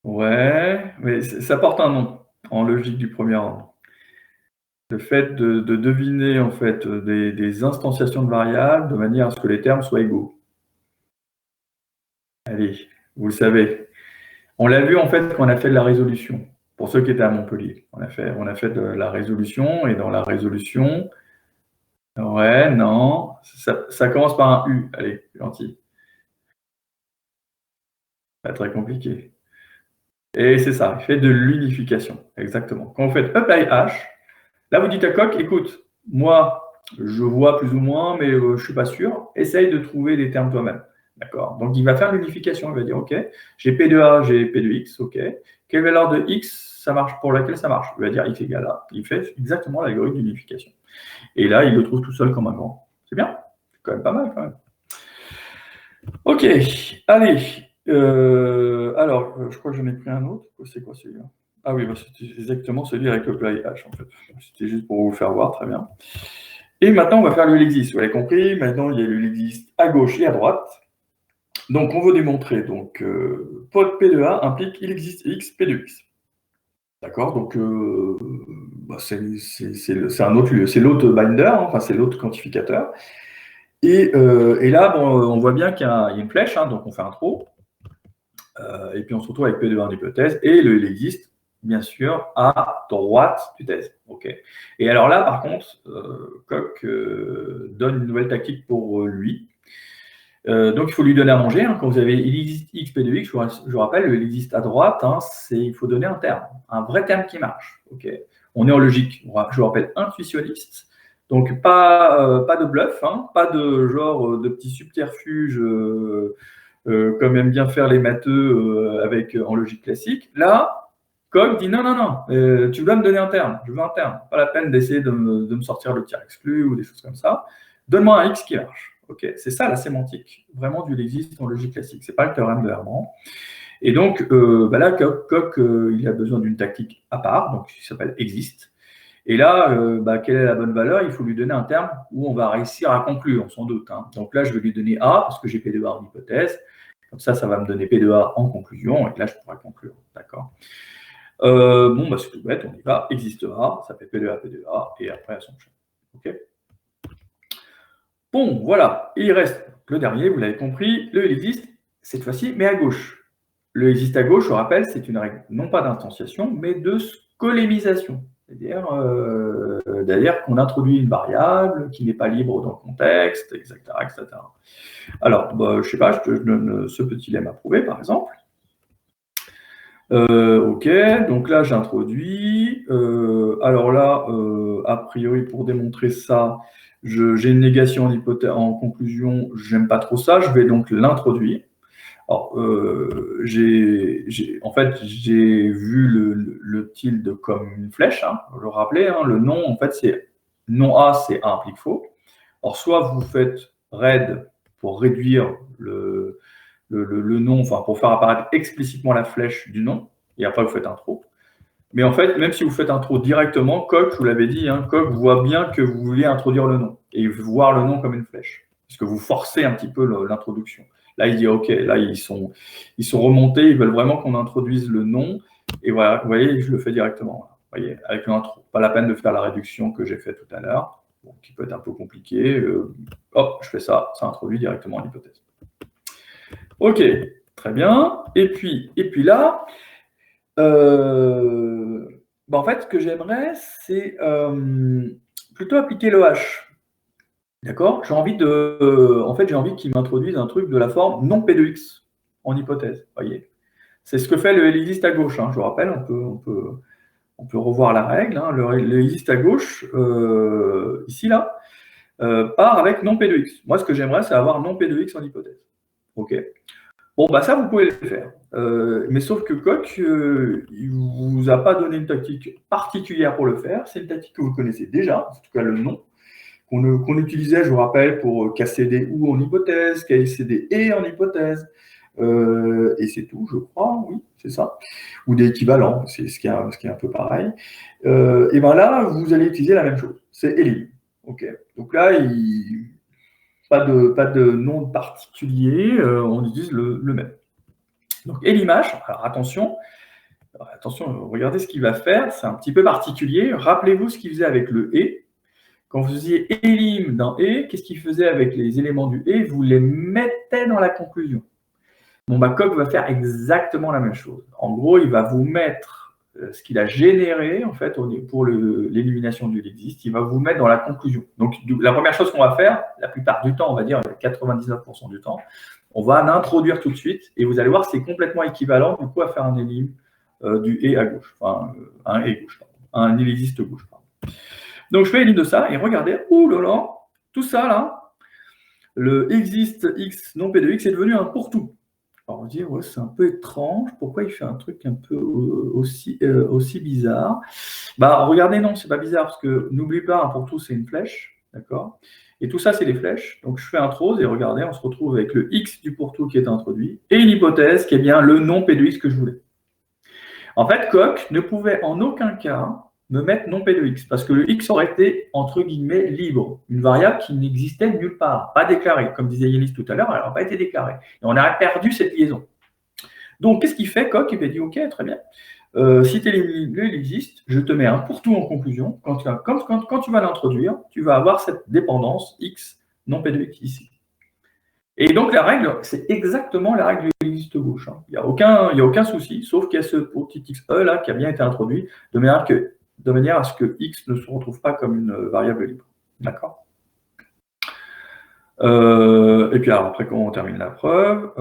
Ouais, mais ça porte un nom en logique du premier ordre. Le fait de deviner en fait des instantiations de variables de manière à ce que les termes soient égaux. Allez, vous le savez. On l'a vu en fait quand on a fait de la résolution. Pour ceux qui étaient à Montpellier, on a fait de la résolution, et dans la résolution, ouais, non, ça commence par un U. Allez, gentil. Pas très compliqué. Et c'est ça, il fait de l'unification, exactement. Quand vous faites apply H, là vous dites à Coq, écoute, moi je vois plus ou moins, mais je ne suis pas sûr, essaye de trouver les termes toi-même. D'accord. Donc il va faire l'unification, il va dire OK, j'ai P de A, j'ai P de X, OK. Quelle valeur de X ça marche, pour laquelle ça marche? Il va dire X égale A. Il fait exactement l'algorithme d'unification. Et là, il le trouve tout seul comme un grand. C'est bien, c'est quand même pas mal quand même. OK, allez. Alors, je crois que j'en ai pris un autre. C'est quoi celui-là? Ah oui, c'était exactement celui avec le apply H en fait. C'était juste pour vous faire voir, très bien. Et maintenant, on va faire le existe. Vous l'avez compris, maintenant il y a le existe à gauche et à droite. Donc, on veut démontrer, donc, pod P de A implique il existe X, P de X. D'accord, donc, c'est un autre, c'est l'autre binder, enfin, c'est l'autre quantificateur. Et là, on voit bien qu'il y a une flèche, donc on fait un throw. Et puis, on se retrouve avec P de A en hypothèse. Et il existe, bien sûr, à droite du thèse. Okay. Et alors là, par contre, Coq donne une nouvelle tactique pour lui. Donc, il faut lui donner à manger. Hein. Quand vous avez il existe x, p de x, je vous rappelle, il existe à droite, hein, il faut donner un terme, un vrai terme qui marche. Okay. On est en logique, je vous rappelle, intuitionniste. Donc, pas de bluff, hein, pas de genre de petits subterfuges comme aiment bien faire les matheux en logique classique. Là, Coq dit non, tu dois me donner un terme, je veux un terme. Pas la peine d'essayer de me sortir le tiers exclu ou des choses comme ça. Donne-moi un x qui marche. Okay. C'est ça la sémantique, vraiment du existe en logique classique. Ce n'est pas le théorème de Herman. Et donc, là, Coq il a besoin d'une tactique à part, donc qui s'appelle existe. Et là, quelle est la bonne valeur? Il faut lui donner un terme où on va réussir à conclure, sans doute. Hein. Donc là, je vais lui donner A, parce que j'ai P de A en hypothèse. Comme ça va me donner P de A en conclusion, et là, je pourrai conclure. D'accord. C'est tout bête, on y va. Existe A, ça fait P de A, et après, elles s'enchaînent. OK. Bon, voilà. Et il reste le dernier, vous l'avez compris, le il existe, cette fois-ci, mais à gauche. Le existe à gauche, je rappelle, c'est une règle non pas d'instanciation, mais de scolémisation. C'est-à-dire qu'on introduit une variable qui n'est pas libre dans le contexte, etc. etc. Alors, je ne sais pas, je donne ce petit lemme approuvé, par exemple. OK, donc là, j'introduis. Alors là, a priori, pour démontrer ça, j'ai une négation en conclusion, j'aime pas trop ça, je vais donc l'introduire. Alors, en fait, j'ai vu le tilde comme une flèche, hein, vous le rappelez, hein, le nom, en fait, c'est non A, c'est A implique faux. Alors, soit vous faites raid pour réduire le nom, enfin, pour faire apparaître explicitement la flèche du nom, et après, vous faites un trop. Mais en fait, même si vous faites un trop directement, Coq, je vous l'avais dit, hein, Coq voit bien que vous voulez introduire le nom, et voir le nom comme une flèche, puisque vous forcez un petit peu l'introduction. Là, il dit, OK, là, ils sont remontés, ils veulent vraiment qu'on introduise le nom. Et voilà, vous voyez, je le fais directement. Vous voyez, avec l'intro. Pas la peine de faire la réduction que j'ai fait tout à l'heure, qui peut être un peu compliqué. Hop, je fais ça, ça introduit directement l'hypothèse. OK, très bien. Et puis là, en fait, ce que j'aimerais, c'est plutôt appliquer le H. D'accord? J'ai envie qu'il m'introduise un truc de la forme non P de X en hypothèse. Voyez, c'est ce que fait le existe à gauche. Hein. Je vous rappelle, on peut revoir la règle. Hein. Le existe à gauche, ici là, part avec non P de X. Moi, ce que j'aimerais, c'est avoir non P de X en hypothèse. OK. Bon, ça, vous pouvez le faire. Mais sauf que Coq, il ne vous a pas donné une tactique particulière pour le faire. C'est une tactique que vous connaissez déjà, en tout cas le nom. Qu'on utilisait, je vous rappelle, pour casser des ou en hypothèse, casser des et en hypothèse. Et c'est tout, je crois, oui, c'est ça. Ou des équivalents, c'est ce qui est un peu pareil. Et bien là, vous allez utiliser la même chose. C'est elim. OK. Donc là, pas de nom particulier, on utilise le même. Donc elimage, alors attention, regardez ce qu'il va faire, c'est un petit peu particulier. Rappelez-vous ce qu'il faisait avec le et. Quand vous faisiez elim dans et, qu'est-ce qu'il faisait avec les éléments du et? Vous les mettez dans la conclusion. Bon, Coq va faire exactement la même chose. En gros, il va vous mettre ce qu'il a généré en fait pour l'élimination du existe. Il va vous mettre dans la conclusion. Donc, la première chose qu'on va faire, la plupart du temps, on va dire 99% du temps, on va l'introduire tout de suite et vous allez voir, c'est complètement équivalent du coup à faire un elim du et à gauche, enfin un et gauche, un existe gauche. Donc, je fais elim de ça et regardez, oulala, tout ça là, le existe x non p de x est devenu un pour tout. Alors, on dit, ouais, c'est un peu étrange, pourquoi il fait un truc un peu aussi bizarre? Regardez, non, c'est pas bizarre, parce que n'oublie pas, un pour tout, c'est une flèche, d'accord? Et tout ça, c'est des flèches. Donc, je fais un throws et regardez, on se retrouve avec le x du pour tout qui est introduit et une hypothèse qui est bien le non p de x que je voulais. En fait, Coq ne pouvait en aucun cas me mettre non p de x, parce que le x aurait été, entre guillemets, libre. Une variable qui n'existait nulle part, pas déclarée. Comme disait Yannis tout à l'heure, elle n'aurait pas été déclarée. Et on aurait perdu cette liaison. Donc, qu'est-ce qu'il fait, Coq? Il va dire, OK, très bien. Si tu élimines le, il existe, je te mets un pour tout en conclusion. Quand tu vas l'introduire, tu vas avoir cette dépendance x non p de x ici. Et donc, la règle, c'est exactement la règle du existe gauche. Hein. Il n'y a aucun souci, sauf qu'il y a ce petit xe là qui a bien été introduit, de manière à ce que x ne se retrouve pas comme une variable libre. D'accord? Et puis alors, après, comment on termine la preuve?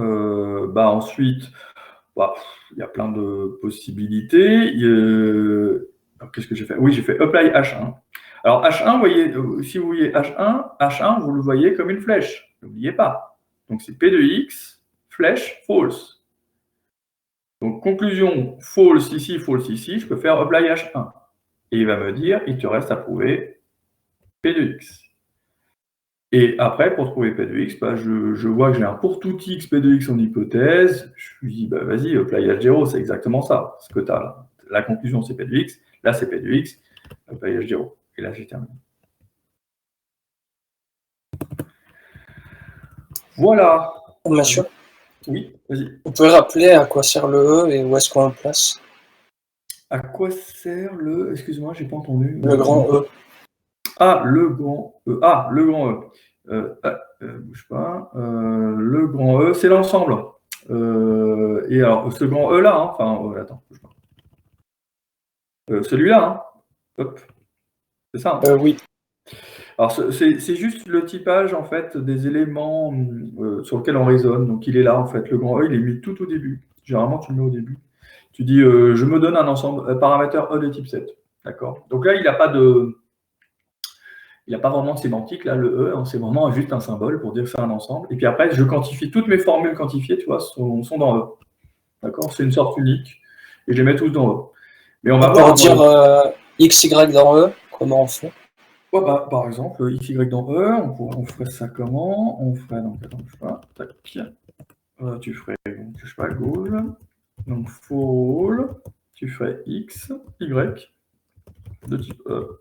Ensuite, il y a plein de possibilités. Alors, qu'est-ce que j'ai fait? Oui, j'ai fait apply H1. Alors H1, vous voyez, si vous voyez H1, vous le voyez comme une flèche. N'oubliez pas. Donc c'est P de X, flèche, false. Donc conclusion, false ici, je peux faire apply H1. Et il va me dire, il te reste à prouver P de X. Et après, pour trouver P de X, je vois que j'ai un pour tout X, P de X en hypothèse. Je lui dis, vas-y, apply H0, c'est exactement ça. Ce que tu as là. La conclusion, c'est P de X. Là, c'est P de X. Apply H0. Et là, j'ai terminé. Voilà. Monsieur, Oui, vas-y. vous pouvez rappeler à quoi sert le E et où est-ce qu'on le place? À quoi sert le... Excuse-moi, j'ai pas entendu. Le grand E. Ah, le grand E. Ah, le grand E. Bouge pas. Le grand E, c'est l'ensemble. Et alors, ce grand E là, hein, enfin, attends, bouge pas. Celui-là, hein. Hop. C'est ça. Hein. Oui. Alors, c'est juste le typage, en fait, des éléments sur lesquels on raisonne. Donc, il est là, en fait. Le grand E, il est mis tout au début. Généralement, tu le mets au début. Tu dis, je me donne un ensemble, paramètre E de type 7. D'accord. Donc là, il n'a pas vraiment de sémantique, là, le E, hein, c'est vraiment juste un symbole pour dire que c'est un ensemble. Et puis après, je quantifie, toutes mes formules quantifiées, tu vois, sont dans E. D'accord. C'est une sorte unique. Et je les mets tous dans E. Mais on va voir. Pour dire XY dans E, comment on fait? Par exemple, XY dans E, on ferait ça comment? On ferait, donc, attends, je sais pas, tac. Tu ferais, je sais pas, goal. Donc, fall, tu ferais X, Y, de type E,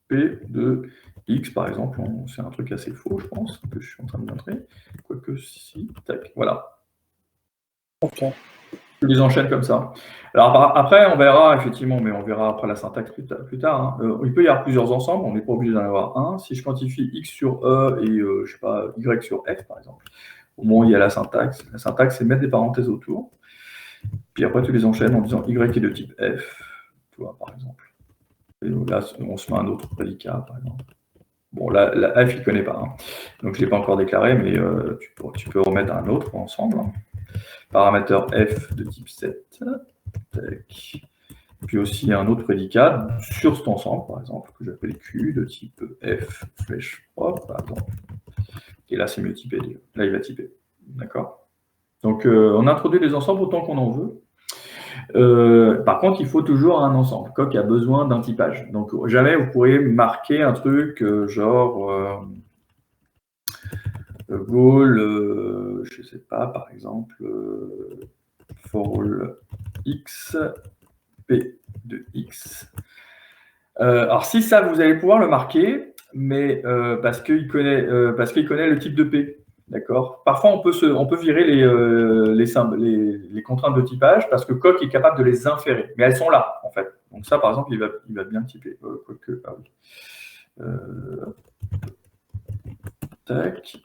P de X, par exemple. C'est un truc assez faux, je pense, que je suis en train de montrer. Quoique, si, tac, voilà. Ok. Je les enchaîne comme ça. Alors après, on verra effectivement, mais on verra après la syntaxe plus tard. Hein. Il peut y avoir plusieurs ensembles, on n'est pas obligé d'en avoir un. Si je quantifie X sur E et je sais pas, Y sur F, par exemple, au moment où il y a la syntaxe c'est mettre des parenthèses autour. Puis après, tu les enchaînes en disant Y est de type F, tu vois, par exemple. Et là, on se met un autre prédicat, par exemple. Bon, là, la F, il ne connaît pas. Hein. Donc, je ne l'ai pas encore déclaré, mais tu peux remettre un autre ensemble. Hein. Paramètre F de type 7. Tac. Puis aussi un autre prédicat sur cet ensemble, par exemple, que j'appelle Q de type F, flèche propre, par exemple. Et là, c'est mieux typé. Là, il va typer. D'accord? Donc, on introduit les ensembles autant qu'on en veut. Par contre, il faut toujours un ensemble. Coq a besoin d'un typage. Donc, jamais vous pourriez marquer un truc genre goal, je ne sais pas, par exemple, for all x, p de x. Alors, si ça, vous allez pouvoir le marquer, mais parce qu'il connaît le type de p. D'accord. Parfois, on peut virer les contraintes de typage parce que Coq est capable de les inférer. Mais elles sont là, en fait. Donc ça, par exemple, il va bien typer. Tac.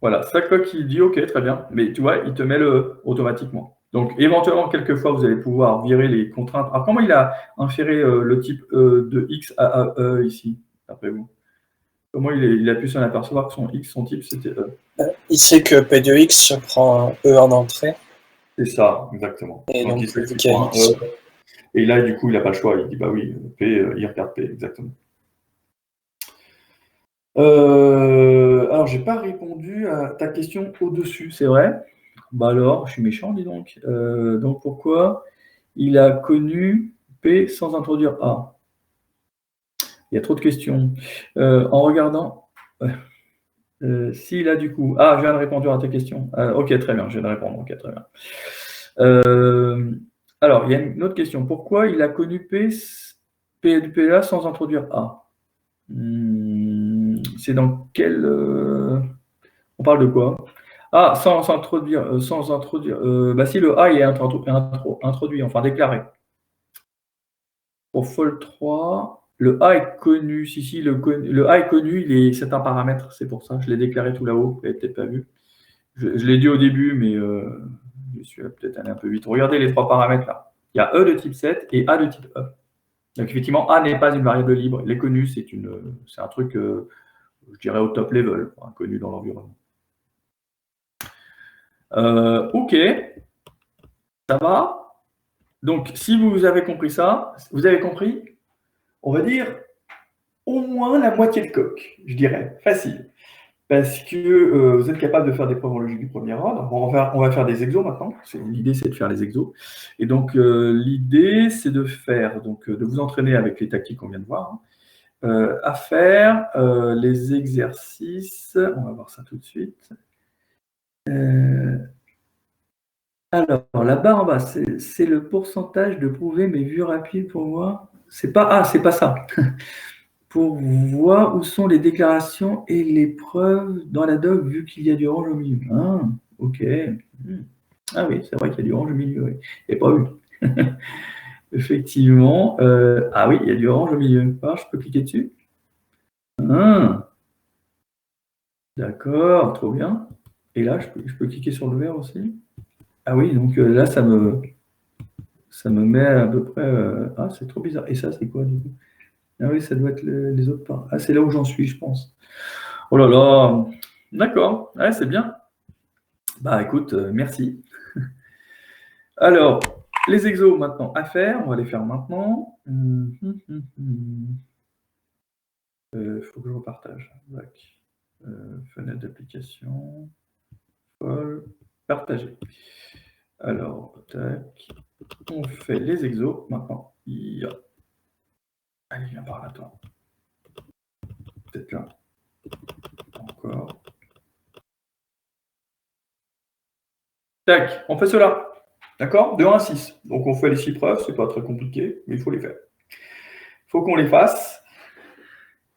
Voilà, ça, Coq, il dit OK, très bien. Mais tu vois, il te met le automatiquement. Donc, éventuellement, quelquefois, vous allez pouvoir virer les contraintes. Alors, comment il a inféré le type de X à E ici, d'après vous? Comment il a pu s'en apercevoir que son type, c'était E? Il sait que P de X prend un E en entrée. C'est ça, exactement. Et donc, il sait qu'il prend un E. Et là, du coup, il n'a pas le choix. Il dit, bah oui, P, il regarde P, exactement. Alors, j'ai pas répondu à ta question au-dessus, c'est vrai? Bah alors, je suis méchant, dis donc. Donc, pourquoi il a connu P sans introduire A? Il y a trop de questions. En regardant... s'il a du coup... Ah, je viens de répondre à ta question. Ok, très bien, je viens de répondre. Ok, très bien. Alors, il y a une autre question. Pourquoi il a connu PLA sans introduire A? C'est dans quel... On parle de quoi? Ah, sans introduire... bah si le A est introduit, enfin déclaré. Pour Fold 3, le A est connu. Si, le A est connu, c'est un paramètre, c'est pour ça. Je l'ai déclaré tout là-haut, vous l'avez peut-être pas vu. Je l'ai dit au début, mais je suis peut-être allé un peu vite. Regardez les trois paramètres là. Il y a E de type 7 et A de type E. Donc effectivement, A n'est pas une variable libre. Les connus, c'est un truc je dirais au top level, connu dans l'environnement. OK, ça va. Donc, si vous avez compris ça, vous avez compris, on va dire, au moins la moitié de coq, je dirais, facile. Parce que vous êtes capable de faire des preuves en logique du premier ordre. Bon, on va faire des exos maintenant. L'idée, c'est de faire les exos. Et donc, l'idée, c'est de faire, de vous entraîner avec les tactiques qu'on vient de voir, à faire les exercices. On va voir ça tout de suite. Alors, la barre en bas, c'est le pourcentage de prouver mes vues rapides pour voir. C'est pas ça. Pour voir où sont les déclarations et les preuves dans la doc, vu qu'il y a du orange au milieu. Ah, ok. Ah oui, c'est vrai qu'il y a du orange au milieu. Oui. Je n'ai pas vu. Effectivement. Ah oui, il y a du orange au milieu. Ah, je peux cliquer dessus. Ah. D'accord, trop bien. Et là, je peux cliquer sur le vert aussi. Ah oui, donc là, ça me met à peu près. Ah, c'est trop bizarre. Et ça, c'est quoi du coup? Ah oui, ça doit être les autres parts. Ah, c'est là où j'en suis, je pense. Oh là là. D'accord. Ouais, c'est bien. Bah écoute, merci. Alors, les exos maintenant à faire. On va les faire maintenant. Faut que je repartage. Fenêtre d'application. Partager. Alors, tac. On fait les exos maintenant. Allez, viens par là, toi. Peut-être là. Encore. Tac, on fait cela. D'accord? De 1 à 6. Donc on fait les 6 preuves, c'est pas très compliqué, mais il faut les faire. Il faut qu'on les fasse.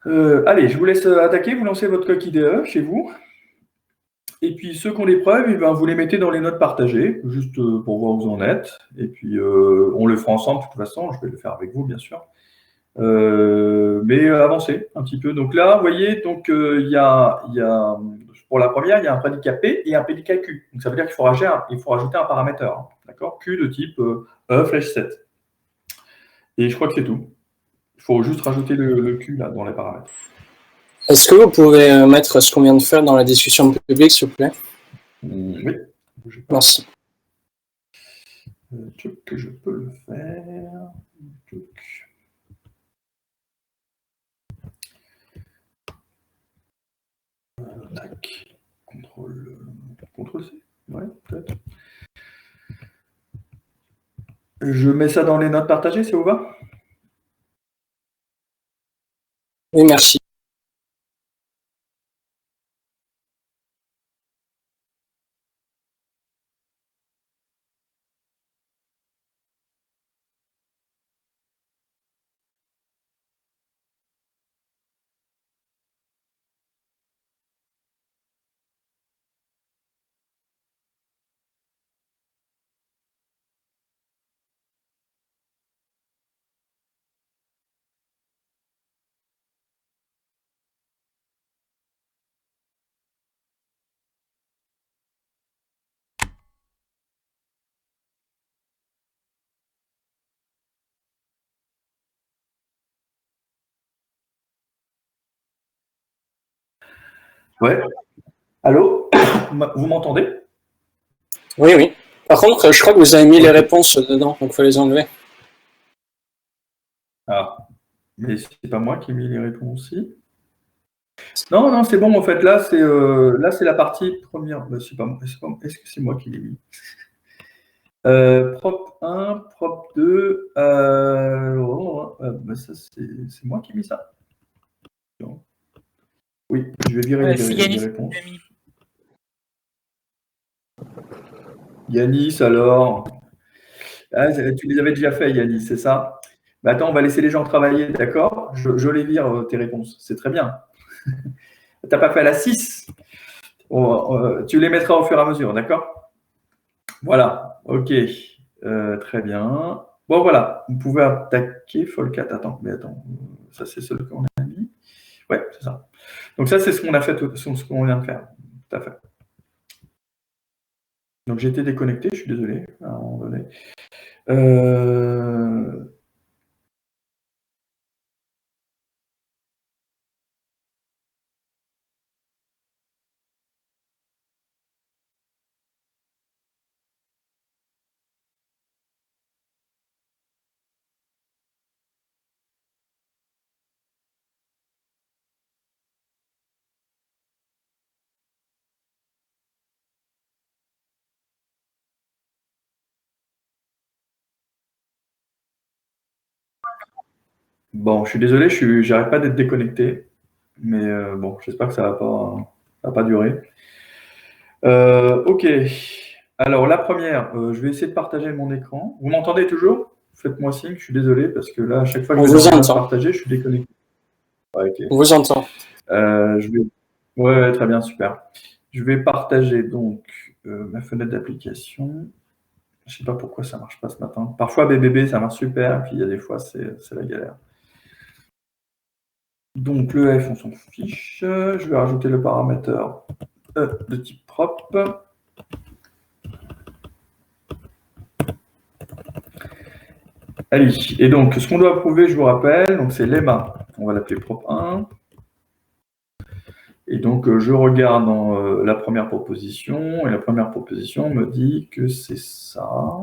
Allez, je vous laisse attaquer, vous lancez votre coque IDE chez vous. Et puis ceux qui ont les preuves, eh ben, vous les mettez dans les notes partagées, juste pour voir où vous en êtes. Et puis on le fera ensemble de toute façon, je vais le faire avec vous bien sûr. Mais avancez un petit peu. Donc là, vous voyez, donc il y a pour la première, il y a un prédicat P et un prédicat Q. Donc ça veut dire qu'il faut rajouter un paramètre, d'accord? Q de type flèche 7. Et je crois que c'est tout. Il faut juste rajouter le Q là dans les paramètres. Est-ce que vous pouvez mettre ce qu'on vient de faire dans la discussion publique, s'il vous plaît? Oui. Merci. Que je peux le faire. Tac. CTRL C. Ouais, peut-être. Je mets ça dans les notes partagées, ça vous va? Oui, merci. Ouais. Allô? Vous m'entendez? Oui, oui. Par contre, je crois que vous avez mis les réponses dedans, donc il faut les enlever. Ah, mais c'est pas moi qui ai mis les réponses ici. Non, non, c'est bon, en fait, là, c'est la partie première. C'est pas, est-ce que c'est moi qui l'ai mis? Prop 1, prop 2, ça, c'est moi qui ai mis ça. Non. Oui, je vais virer les réponses. Yanis, alors. Ah, tu les avais déjà fait, Yanis, c'est ça? Mais attends, on va laisser les gens travailler, d'accord? Je les vire, tes réponses. C'est très bien. Tu n'as pas fait à la 6. Tu les mettras au fur et à mesure, d'accord? Voilà, ok. Très bien. Bon, voilà, vous pouvez attaquer Folcat. Attends, ça c'est celui qu'on a mis. Ouais, c'est ça. Donc ça, c'est ce qu'on a fait, ce qu'on vient de faire. Tout à fait. Donc j'ai été déconnecté, je suis désolé, à un moment donné. Bon, je suis désolé, j'arrête pas d'être déconnecté. Mais bon, j'espère que ça va pas durer. Ok. Alors, la première, je vais essayer de partager mon écran. Vous m'entendez toujours? Faites-moi signe, je suis désolé, parce que là, à chaque fois que On je vais vous dans entend. partager, je suis déconnecté. Ouais, ok. On vous entend. Je vais... Ouais, très bien, super. Je vais partager donc ma fenêtre d'application. Je ne sais pas pourquoi ça ne marche pas ce matin. Parfois, BBB, ça marche super, puis il y a des fois, c'est la galère. Donc, le F, on s'en fiche. Je vais rajouter le paramètre E de type propre. Allez, et donc, ce qu'on doit prouver, je vous rappelle, donc c'est lemma. On va l'appeler prop 1. Et donc, je regarde dans la première proposition, et la première proposition me dit que c'est ça.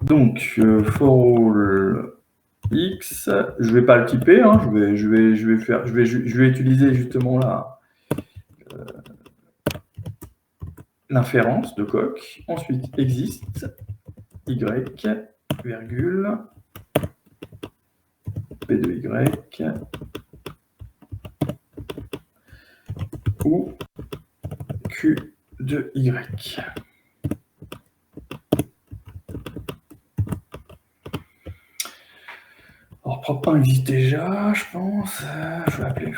Donc, for all x, je ne vais pas le typer, hein, je vais utiliser justement l'inférence de Coq. Ensuite, existe y, virgule, p de y, ou q de y. Alors, prop 1 existe déjà, je pense. Je vais appeler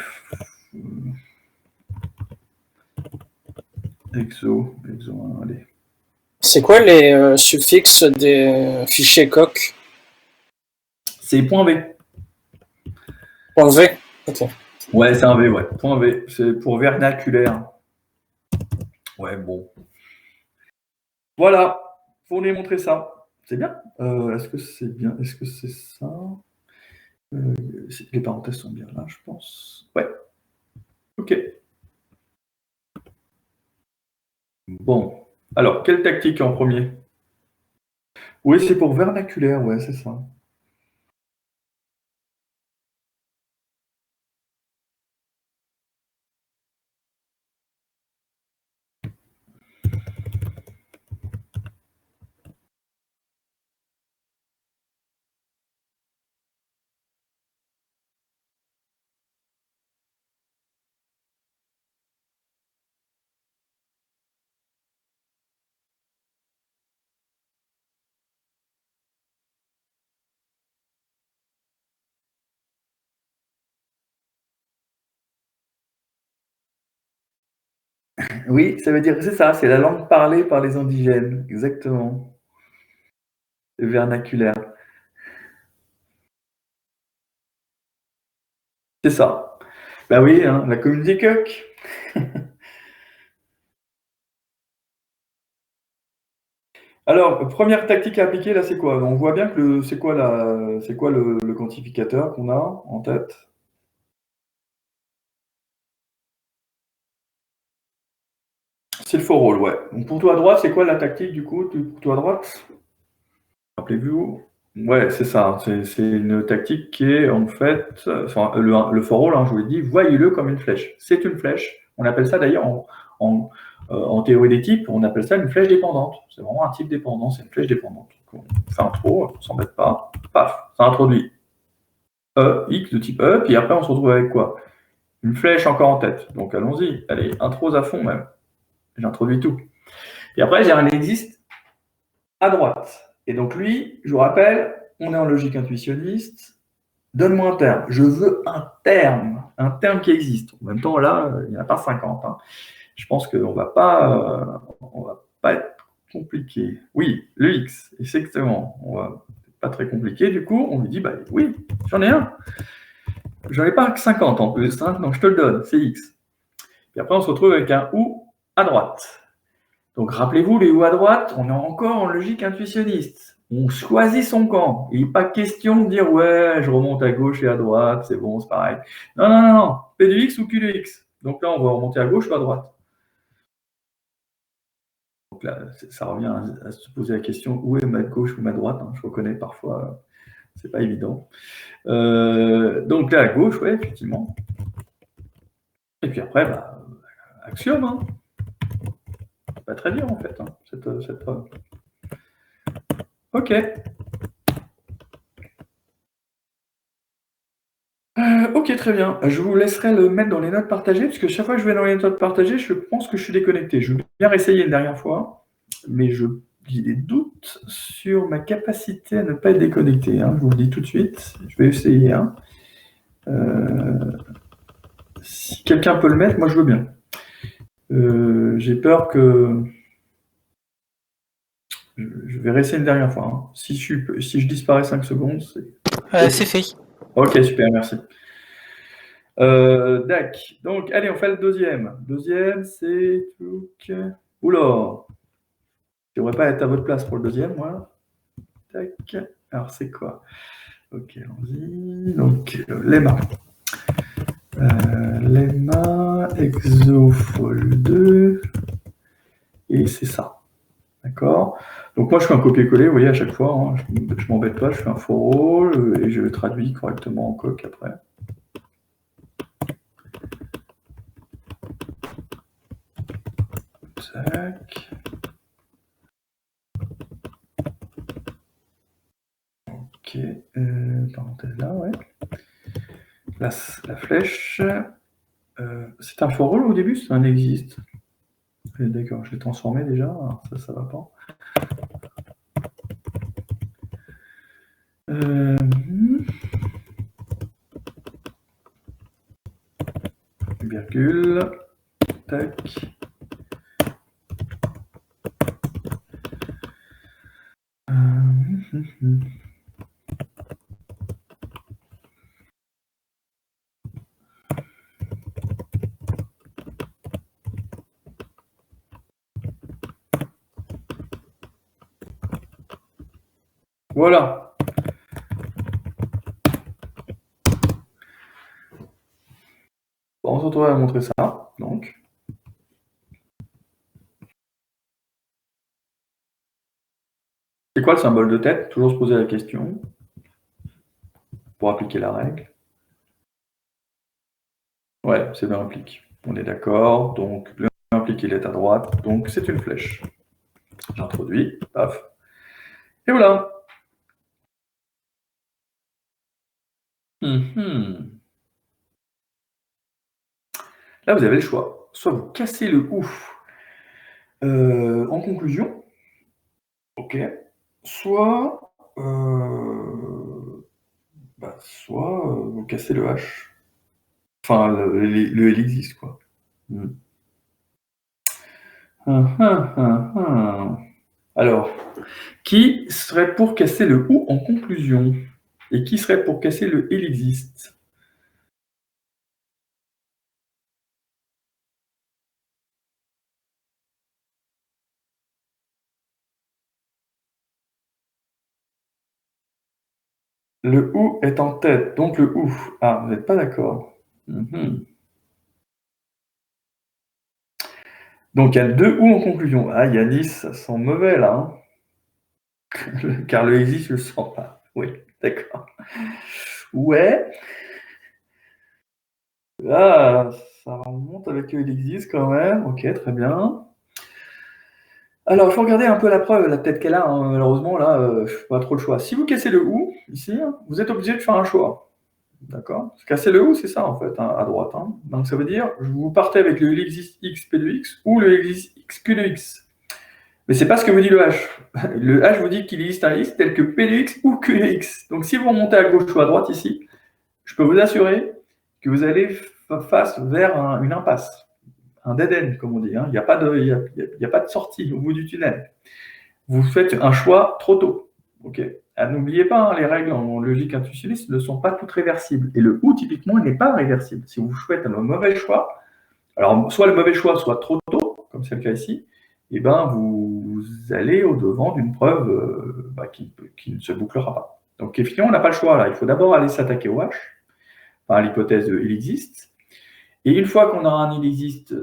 exo 1, allez. C'est quoi les suffixes des fichiers Coq? C'est point V. Point V. Ok. Ouais, c'est un V, ouais. Point V, c'est pour vernaculaire. Ouais, bon. Voilà, pour les montrer ça. C'est bien. Est-ce que c'est bien? Est-ce que c'est ça? Les parenthèses sont bien là, je pense. Ouais. Ok. Bon. Alors, quelle tactique en premier? Oui, c'est pour vernaculaire, ouais, c'est ça. Oui, ça veut dire que c'est ça, c'est la langue parlée par les indigènes, exactement. Le vernaculaire. C'est ça. Ben oui, hein, la communauté Coq. Alors, première tactique à appliquer, là, c'est quoi? On voit bien que c'est quoi le quantificateur qu'on a en tête? C'est le for all, ouais. Donc pour toi à droite, c'est quoi la tactique du coup? Pour toi à droite? Rappelez-vous? Ouais, c'est ça. C'est une tactique qui est en fait, enfin, le for all, hein, je vous l'ai dit, voyez-le comme une flèche. C'est une flèche. On appelle ça d'ailleurs en théorie des types, on appelle ça une flèche dépendante. C'est vraiment un type dépendant, c'est une flèche dépendante. Donc, on fait un trop, on ne s'embête pas. Paf, ça introduit X de type E, puis après on se retrouve avec quoi? Une flèche encore en tête. Donc allons-y, allez, intros à fond même. J'introduis tout. Et après, j'ai un existe à droite. Et donc lui, je vous rappelle, on est en logique intuitionniste. Donne-moi un terme. Je veux un terme qui existe. En même temps, là, il n'y en a pas 50. Hein. Je pense qu'on va pas être compliqué. Oui, le X, exactement. On va pas très compliqué. Du coup, on lui dit, bah oui, j'en ai un. J'en ai pas que 50 en plus, hein, donc je te le donne, c'est X. Et après, on se retrouve avec un OU à droite. Donc rappelez-vous, les OU à droite, on est encore en logique intuitionniste. On choisit son camp. Il n'est pas question de dire ouais, je remonte à gauche et à droite, c'est bon, c'est pareil. Non, non, non, non. P de X ou Q de X. Donc là, on va remonter à gauche ou à droite. Donc là, ça revient à se poser la question où est ma gauche ou ma droite. Hein. Je reconnais parfois, c'est pas évident. Donc là, à gauche, ouais, effectivement. Et puis après, bah, axiome. Hein. Pas très dur en fait, hein, cette preuve. Ok. Ok, très bien. Je vous laisserai le mettre dans les notes partagées, parce que chaque fois que je vais dans les notes partagées, je pense que je suis déconnecté. Je vais bien réessayer une dernière fois, mais j'ai des doutes sur ma capacité à ne pas être déconnecté. Hein. Je vous le dis tout de suite. Je vais essayer. Hein. Si quelqu'un peut le mettre, moi je veux bien. J'ai peur que... Je vais réessayer une dernière fois. Hein. Si je disparais 5 secondes, c'est... C'est fait. Ok, super, merci. Dac. Donc, allez, on fait le deuxième. Deuxième, c'est... Oula. Je ne devrais pas être à votre place pour le deuxième, moi. Tac. Alors, c'est quoi? Ok, allons-y. Donc, Lemma. Lemma, Exofol 2. Et c'est ça. D'accord? Donc, moi, je fais un copier-coller, vous voyez, à chaque fois. Hein, je ne m'embête pas, je fais un for all et je le traduis correctement en coq après. Tac. Ok, parenthèse là, ouais. La flèche, c'est un for all au début, c'est un existe. D'accord, je l'ai transformé déjà, alors ça va pas. Virgule, tac. Voilà. Bon, on se retrouve à montrer ça, donc. C'est quoi le symbole de tête? Toujours se poser la question pour appliquer la règle. Ouais, c'est dans implique. On est d'accord. Donc, le implique, il est à droite. Donc, c'est une flèche. J'introduis. Paf. Et voilà. Là, vous avez le choix. Soit vous cassez le ouf en conclusion. OK. Soit, vous cassez le H. Enfin, le L existe, quoi. Alors, qui serait pour casser le OU en conclusion? Et qui serait pour casser le il existe? Le OU est en tête, donc le OU. Ah, vous n'êtes pas d'accord. Donc, il y a 2 OU en conclusion. Ah, Yanis, ça sent mauvais, là. Hein. Car le existe, je le sens pas. Oui, d'accord. Ouais. Ah, ça remonte avec le il existe quand même. Ok, très bien. Alors, il faut regarder un peu la preuve, la tête qu'elle a. Hein. Malheureusement, là, pas trop le choix. Si vous cassez le OU, ici, hein, vous êtes obligé de faire un choix. D'accord? Casser le OU, c'est ça, en fait, hein, à droite. Hein. Donc, ça veut dire, vous partez avec le il existe x p de x ou le il existe x q de x. Mais c'est pas ce que vous dit le H. Le H vous dit qu'il existe un x tel que p de x ou q de x. Donc, si vous remontez à gauche ou à droite ici, je peux vous assurer que vous allez face vers une impasse. Un dead end, comme on dit. Hein. Il n'y a pas de sortie au bout du tunnel. Vous faites un choix trop tôt. Okay. N'oubliez pas, hein, les règles en logique intuitionniste ne sont pas toutes réversibles. Et le ou, typiquement, il n'est pas réversible. Si vous faites un mauvais choix, alors soit le mauvais choix, soit trop tôt, comme c'est le cas ici, eh ben, vous allez au-devant d'une preuve qui ne se bouclera pas. Donc, effectivement, on n'a pas le choix là. Il faut d'abord aller s'attaquer au H, à l'hypothèse de il existe. Et une fois qu'on a un il existe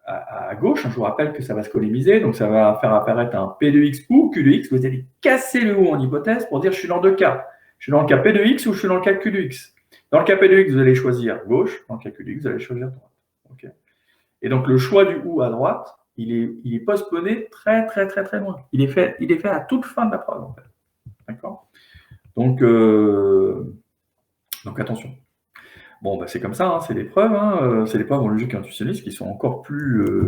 à gauche, je vous rappelle que ça va se colimiser, donc ça va faire apparaître un P de X ou Q de X. Vous allez casser le OU en hypothèse pour dire je suis dans 2 cas. Je suis dans le cas P de X ou je suis dans le cas Q de X. Dans le cas P de X, vous allez choisir gauche. Dans le cas Q de X, vous allez choisir droite. Okay. Et donc le choix du OU à droite il est postponé très, très, très, très loin. Il est fait à toute fin de la preuve, en fait. D'accord ? Donc attention. Bon, bah, c'est comme ça, hein, c'est des preuves. Hein, c'est des preuves en logique intuitionniste qui sont encore plus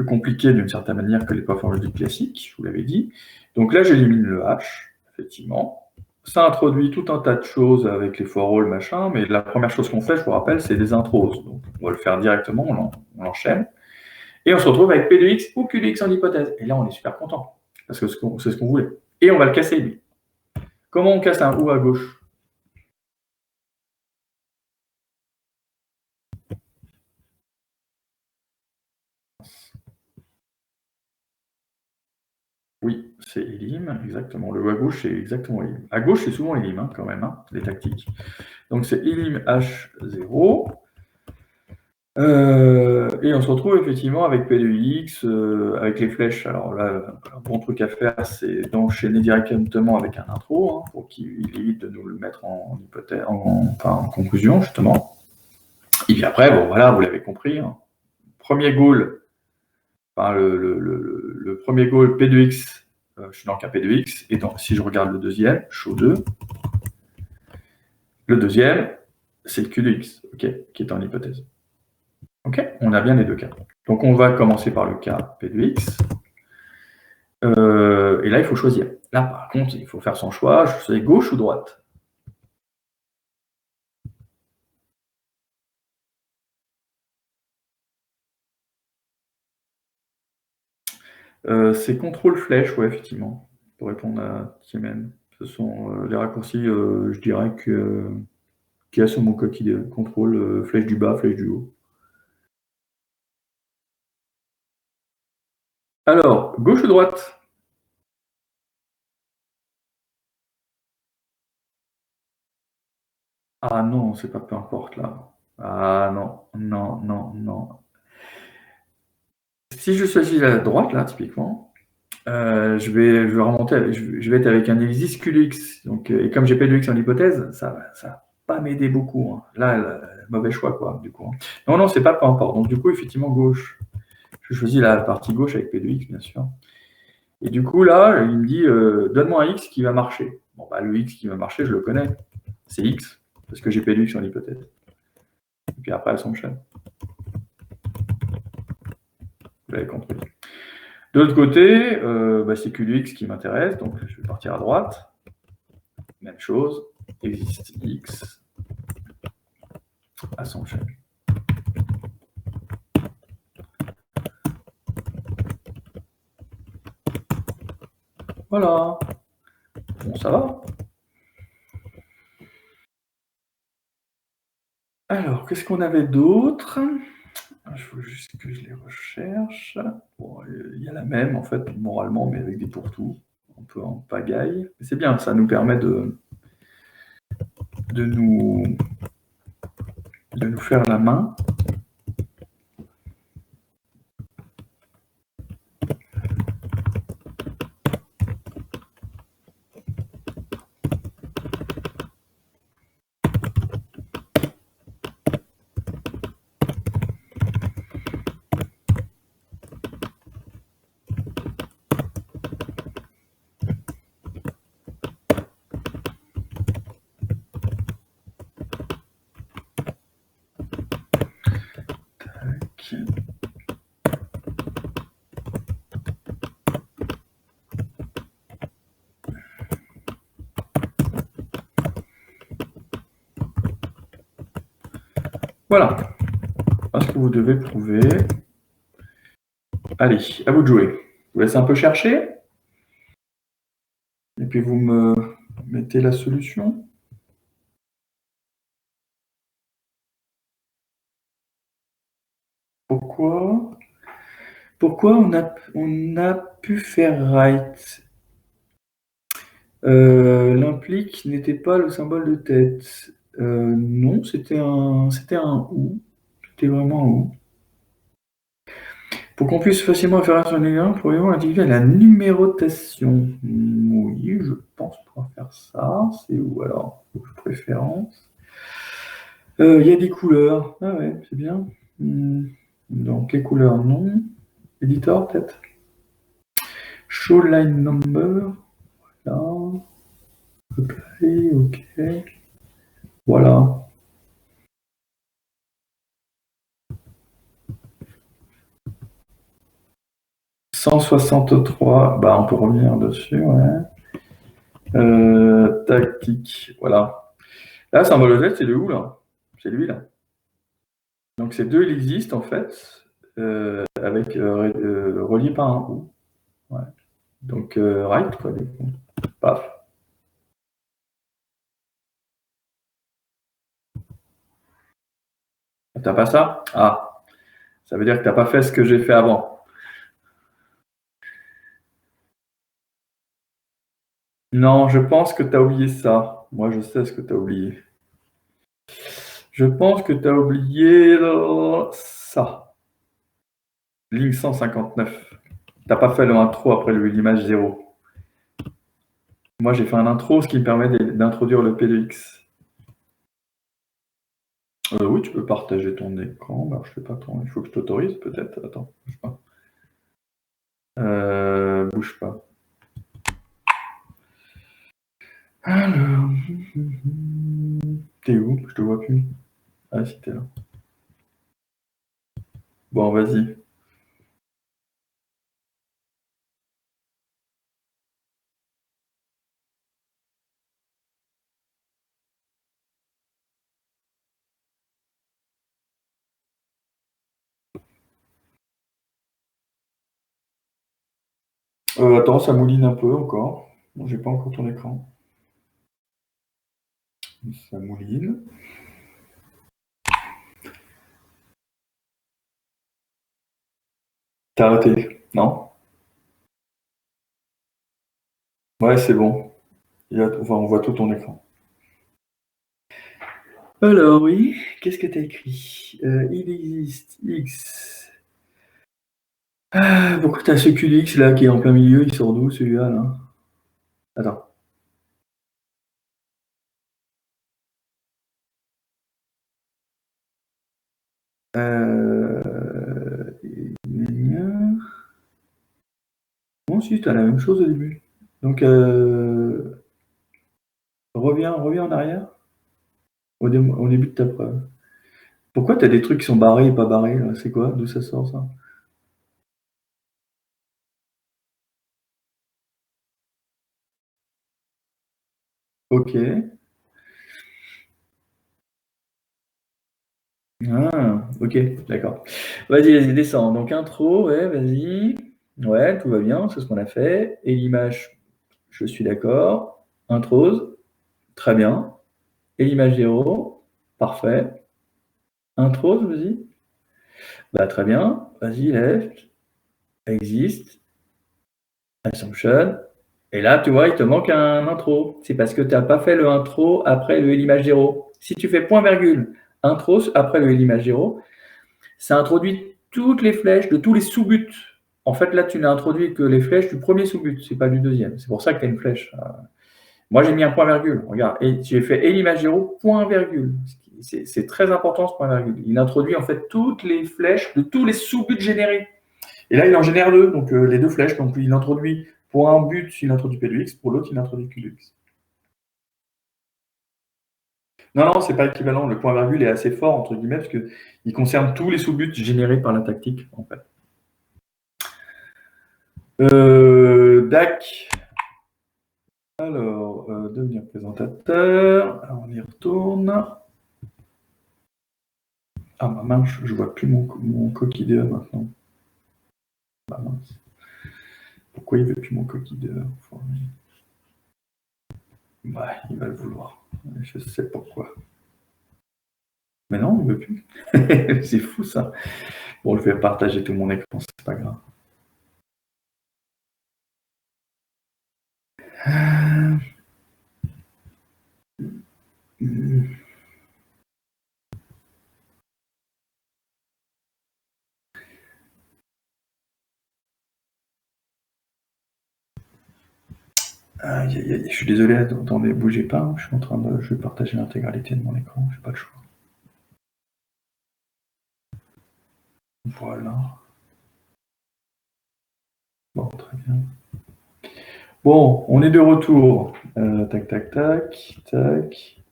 compliquées d'une certaine manière que les preuves en logique classique, je vous l'avais dit. Donc là, j'élimine le H, effectivement. Ça introduit tout un tas de choses avec les for all, machin, mais la première chose qu'on fait, je vous rappelle, c'est des intros. Donc on va le faire directement, on l'enchaîne. Et on se retrouve avec P de X ou Q de X en hypothèse. Et là, on est super content, parce que c'est ce qu'on voulait. Et on va le casser, lui. Comment on casse un OU à gauche ? Oui, c'est Elim, exactement. Le OU à gauche, c'est exactement Elim. À gauche, c'est souvent Elim, hein, quand même, hein, les tactiques. Donc c'est Elim H0. Et on se retrouve effectivement avec P de X, avec les flèches. Alors là, un bon truc à faire, c'est d'enchaîner directement avec un intro, hein, pour qu'il évite de nous le mettre en hypothèse, en conclusion, justement. Et puis après, bon voilà, vous l'avez compris, hein. Premier goal, le premier goal P de X, je suis dans le cas P de X, et donc si je regarde le deuxième, show 2, le deuxième, c'est Q de X, ok, qui est en hypothèse. Ok, on a bien les deux cas. Donc on va commencer par le cas P de X. Et là, il faut choisir. Là, par contre, il faut faire son choix. Je choisis gauche ou droite. C'est contrôle flèche, ouais, effectivement, pour répondre à Timen. Ce sont les raccourcis, je dirais, qui a sur mon coquille. Contrôle flèche du bas, flèche du haut. Alors, gauche ou droite? Ah non, c'est pas peu importe là. Ah non, non, non, non. Si je choisis la droite, là, typiquement, je vais remonter, je vais être avec un ellipsis Q de X. Donc, et comme j'ai P de X en hypothèse, ça va pas m'aider beaucoup, hein. Là, mauvais choix, quoi, du coup. Non, non, c'est pas peu importe. Donc, du coup, effectivement, gauche. Je choisis la partie gauche avec P de X, bien sûr. Et du coup, là, il me dit, donne-moi un X qui va marcher. Bon, bah, le X qui va marcher, je le connais. C'est X, parce que j'ai P de X en hypothèse. Et puis après, elle s'enchaîne. Vous l'avez compris. De l'autre côté, c'est Q de X qui m'intéresse, donc je vais partir à droite. Même chose, existe X à son chaîne. Voilà. Bon, ça va. Alors, qu'est-ce qu'on avait d'autre? Il faut juste que je les recherche. Bon, il y a la même, en fait, moralement, mais avec des pourtours. Un peu en pagaille. Mais c'est bien, ça nous permet de nous faire la main. Tac. Voilà. Ce que vous devez prouver. Allez, à vous de jouer. Je vous laisse un peu chercher. Et puis vous me mettez la solution. Pourquoi on a pu faire right? L'implique n'était pas le symbole de tête. Non, c'était un OU. C'était vraiment un OU. Pour qu'on puisse facilement faire un lien, pourrions indiquer la numérotation. Oui, je pense pouvoir faire ça. C'est où alors? Préférence. Il y a des couleurs. Ah ouais, c'est bien. Donc les couleurs, non. Editor, peut-être. Show line number. Voilà. Apply, OK. Voilà. « 163, bah, on peut revenir dessus, ouais. Tactique, voilà. Là, symbole de tête, c'est de où, là? C'est lui, là. Donc, ces deux, il existe, en fait, avec relié par un ou. Ouais. Donc, right, quoi, du coup. Paf. T'as pas ça? Ah. Ça veut dire que t'as pas fait ce que j'ai fait avant. Non, je pense que tu as oublié ça. Moi, je sais ce que tu as oublié. Je pense que tu as oublié ça. Ligne 159. Tu n'as pas fait le intro après l'image 0. Moi, j'ai fait un intro, ce qui me permet d'introduire le P de X. Oui, tu peux partager ton écran. Alors, je fais pas ton... Il faut que je t'autorise, peut-être. Attends, bouge pas. Bouge pas. Alors... T'es où? Je te vois plus. Ah, si, t'es là. Bon, vas-y. Attends, ça mouline un peu encore. Bon, j'ai pas encore ton écran. Ça mouline. T'as arrêté, non? Ouais, c'est bon. Enfin, on voit tout ton écran. Alors, oui, qu'est-ce que tu as écrit? Il existe X. Ah, pourquoi tu as ce QX là qui est en plein milieu? Il sort d'où celui-là là? Attends. Bon, si, tu as la même chose au début. Donc, reviens en arrière au début de ta preuve. Pourquoi tu as des trucs qui sont barrés et pas barrés là? C'est quoi? D'où ça sort ça? Ok. Ah, ok, d'accord. Vas-y, descends. Donc, intro, ouais, vas-y. Ouais, tout va bien, c'est ce qu'on a fait. Et l'image, je suis d'accord. Introse, très bien. Et l'image 0, parfait. Introse, vas-y. Bah, très bien. Vas-y, left, exist, assumption. Et là, tu vois, il te manque un intro. C'est parce que tu n'as pas fait le intro après le l'image 0. Si tu fais point virgule, intro après le l'image 0, ça introduit toutes les flèches de tous les sous-buts. En fait, là, tu n'as introduit que les flèches du premier sous-but, c'est pas du deuxième. C'est pour ça que tu as une flèche. Moi, j'ai mis un point virgule. Regarde, et j'ai fait et l'image 0, point virgule. C'est très important ce point virgule. Il introduit en fait toutes les flèches de tous les sous-buts générés. Et là, il en génère deux, donc les deux flèches. Donc, il introduit pour un but, il introduit P de X, pour l'autre, il introduit Q de X. Non, non, c'est pas équivalent. Le point virgule est assez fort, entre guillemets, parce qu'il concerne tous les sous-buts générés par la tactique, en fait. DAC. Alors, devenir présentateur. Alors, on y retourne. Ah, ma mince, je vois plus mon coquille d'heure maintenant. Ah, mince. Pourquoi il veut plus mon coquille d'heure? Ouais, il va le vouloir. Je sais pourquoi. Mais non, il veut plus. C'est fou ça. Bon, je vais partager tout mon écran, c'est pas grave. Aïe, aïe, aïe, je suis désolé, attendez, bougez pas, je vais partager l'intégralité de mon écran, j'ai pas le choix. Voilà. Bon, très bien. Bon, on est de retour. Tac, tac, tac, tac.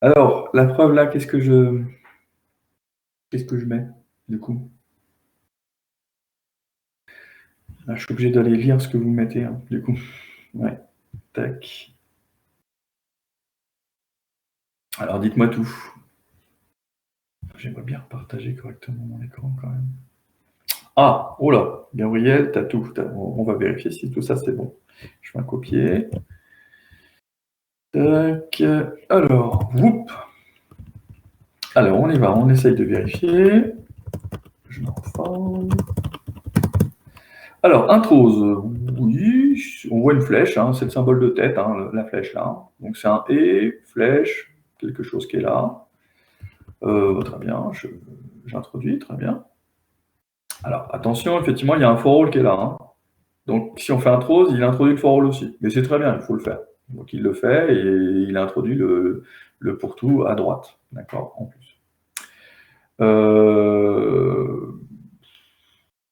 Alors, la preuve là, qu'est-ce que je mets, du coup? Là, je suis obligé d'aller lire ce que vous mettez, hein, du coup. Ouais, tac. Alors, dites-moi tout. J'aimerais bien partager correctement mon écran quand même. Ah, oh là, Gabriel, t'as tout. On va vérifier si tout ça c'est bon. Je fais un copier. Tac. Alors, whoop. Alors, on y va, on essaye de vérifier. Je m'en forme. Alors, introse, oui, on voit une flèche, hein, c'est le symbole de tête, hein, la flèche là. Donc c'est un et, flèche, quelque chose qui est là. Très bien, j'introduis, très bien. Alors, attention, effectivement, il y a un for all qui est là. Hein. Donc, si on fait introse, il introduit le for all aussi. Mais c'est très bien, il faut le faire. Donc, il le fait et il introduit le pour tout à droite. D'accord, en plus.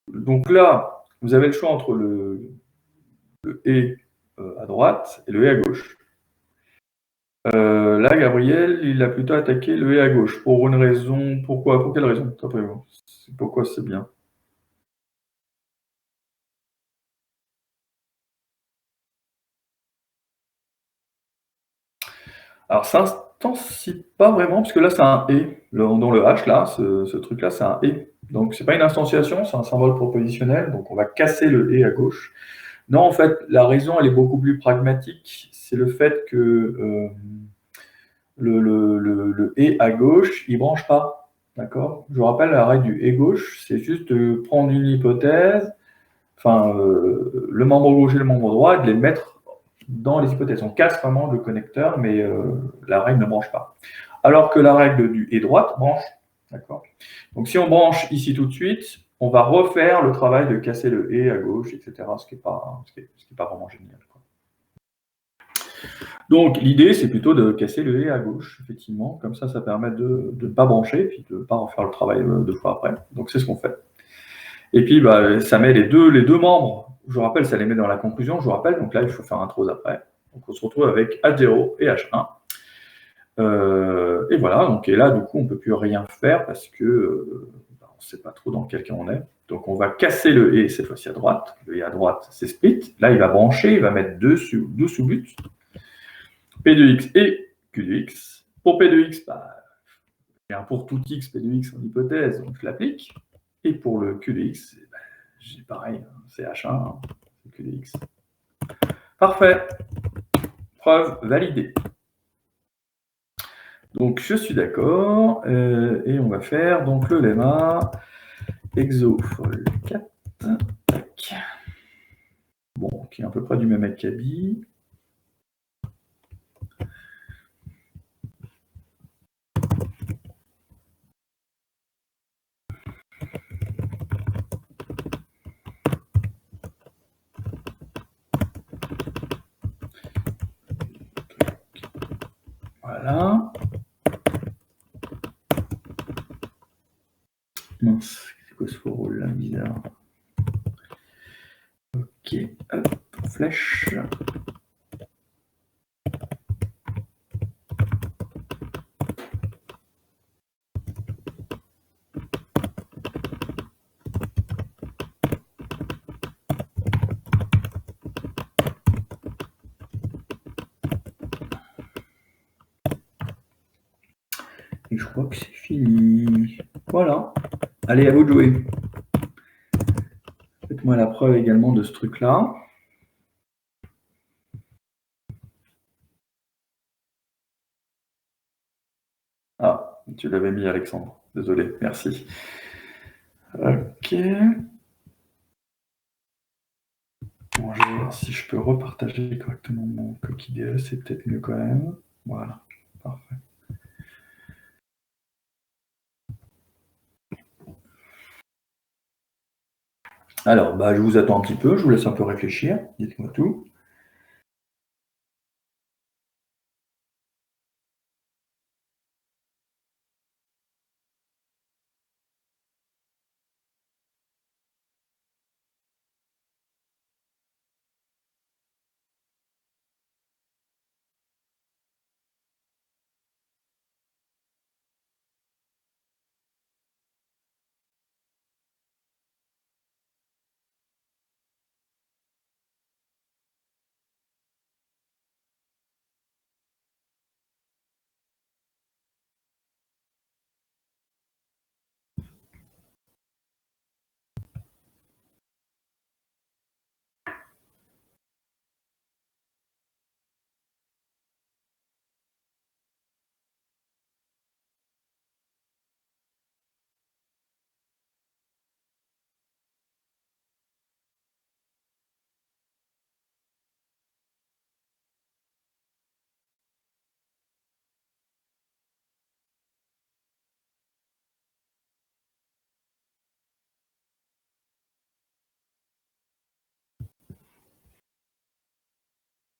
Donc là, vous avez le choix entre le et à droite et le et à gauche. Là, Gabriel, il a plutôt attaqué le et à gauche. Pour une raison, pourquoi? Pour quelle raison, d'après vous? Pourquoi c'est bien? Alors, ça s'instancie pas vraiment, parce que là, c'est un et. Dans le H, là, ce truc-là, c'est un et. Donc, c'est pas une instantiation, c'est un symbole propositionnel. Donc, on va casser le et à gauche. Non, en fait, la raison, elle est beaucoup plus pragmatique. C'est le fait que le et à gauche, il branche pas. D'accord? Je vous rappelle, la règle du et gauche, c'est juste de prendre une hypothèse, enfin, le membre gauche et le membre droit, et de les mettre dans les hypothèses. On casse vraiment le connecteur, mais la règle ne branche pas. Alors que la règle du et droite branche. D'accord? Donc si on branche ici tout de suite, on va refaire le travail de casser le et à gauche, etc. Ce qui n'est pas vraiment génial. Quoi. Donc l'idée, c'est plutôt de casser le et à gauche, effectivement. Comme ça permet de ne pas brancher, puis de ne pas refaire le travail deux fois après. Donc c'est ce qu'on fait. Et puis ça met les deux membres. Je vous rappelle, ça les met dans la conclusion, je vous rappelle. Donc là, il faut faire un trose après. Donc on se retrouve avec H0 et H1. Et voilà, donc, et là, du coup, on ne peut plus rien faire parce que on ne sait pas trop dans quel cas on est. Donc on va casser le et cette fois-ci à droite. Le et à droite, c'est split. Là, il va brancher, il va mettre deux sous-buts. P de x et Q de x. Pour P de x, il y a un pour tout x, P de x en hypothèse, donc je l'applique. Et pour le Q de x, j'ai pareil, c'est H1, c'est Q de x. Parfait. Preuve validée. Donc je suis d'accord, et on va faire donc le lemma exofol 4, tac. Bon, qui est à peu près du même acabit. Voilà. Mince, c'est quoi ce faux rôle là, bizarre. Ok, hop, flèche. Et je crois que c'est fini. Voilà. Allez, à vous de jouer. Faites-moi la preuve également de ce truc-là. Ah, tu l'avais mis, Alexandre. Désolé, merci. Ok. Bon, je vais voir si je peux repartager correctement mon coquille, c'est peut-être mieux quand même. Voilà, parfait. Alors, je vous attends un petit peu, je vous laisse un peu réfléchir, dites-moi tout.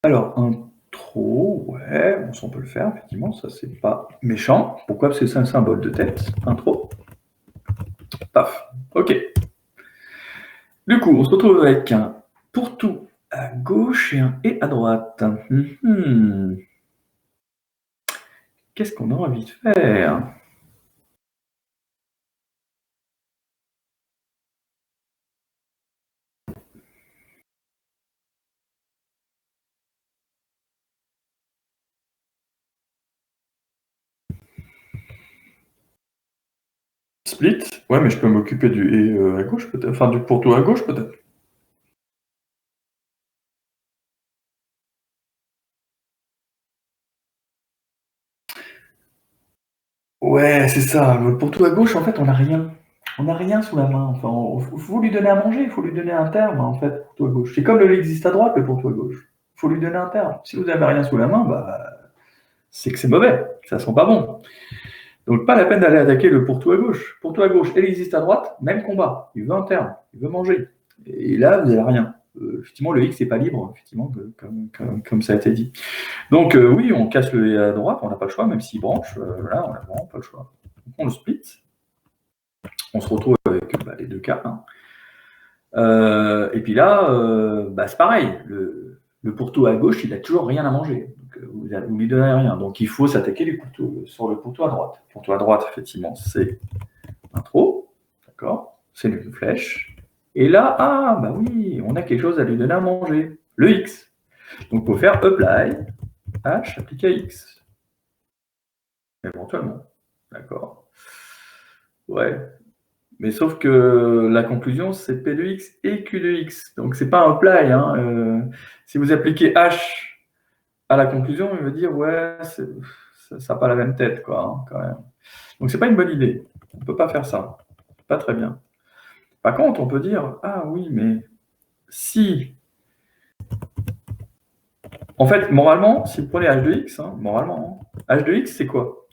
Alors, intro, ouais, bon, ça on peut le faire, effectivement, ça c'est pas méchant. Pourquoi? Parce que c'est un symbole de tête, intro. Paf, ok. Du coup, on se retrouve avec un pour tout à gauche et un et à droite. Qu'est-ce qu'on a envie de faire? Split? Ouais, mais je peux m'occuper du et à gauche peut-être, enfin du pour tout à gauche peut-être. Ouais, c'est ça. Le pour tout à gauche, en fait, on n'a rien. On n'a rien sous la main. Enfin, il faut lui donner à manger, il faut lui donner un terme, en fait, pour tout à gauche. C'est comme le existe à droite, le pour tout à gauche. Il faut lui donner un terme. Si vous n'avez rien sous la main, bah, c'est que c'est mauvais, que ça sent pas bon. Donc, pas la peine d'aller attaquer le pour tout à gauche. Pour tout à gauche, elle existe à droite, même combat. Il veut un terme, il veut manger. Et là, vous n'avez rien. Effectivement, le X n'est pas libre, effectivement, comme ça a été dit. Donc, oui, on casse le et à droite, on n'a pas le choix, même s'il branche, là, on n'a vraiment pas le choix. Donc, on le split. On se retrouve avec les deux cas. Et puis là, c'est pareil. Le pourtour à gauche, il n'a toujours rien à manger. Donc, vous lui donnez rien. Donc, il faut s'attaquer du couteau sur le pourtour à droite. Le pourtour à droite, effectivement, c'est intro. D'accord? C'est une flèche. Et là, oui, on a quelque chose à lui donner à manger. Le X. Donc, il faut faire apply, H, appliquer à X. Éventuellement. D'accord. Ouais. Mais sauf que la conclusion, c'est P de X et Q de X. Donc, ce n'est pas un apply. Hein. Si vous appliquez H à la conclusion, il va dire, ouais, ça n'a pas la même tête, quoi, hein, quand même. Donc, ce n'est pas une bonne idée. On ne peut pas faire ça. Pas très bien. Par contre, on peut dire, ah oui, mais si... En fait, moralement, si vous prenez H de X, hein, moralement, hein, H de X, c'est quoi?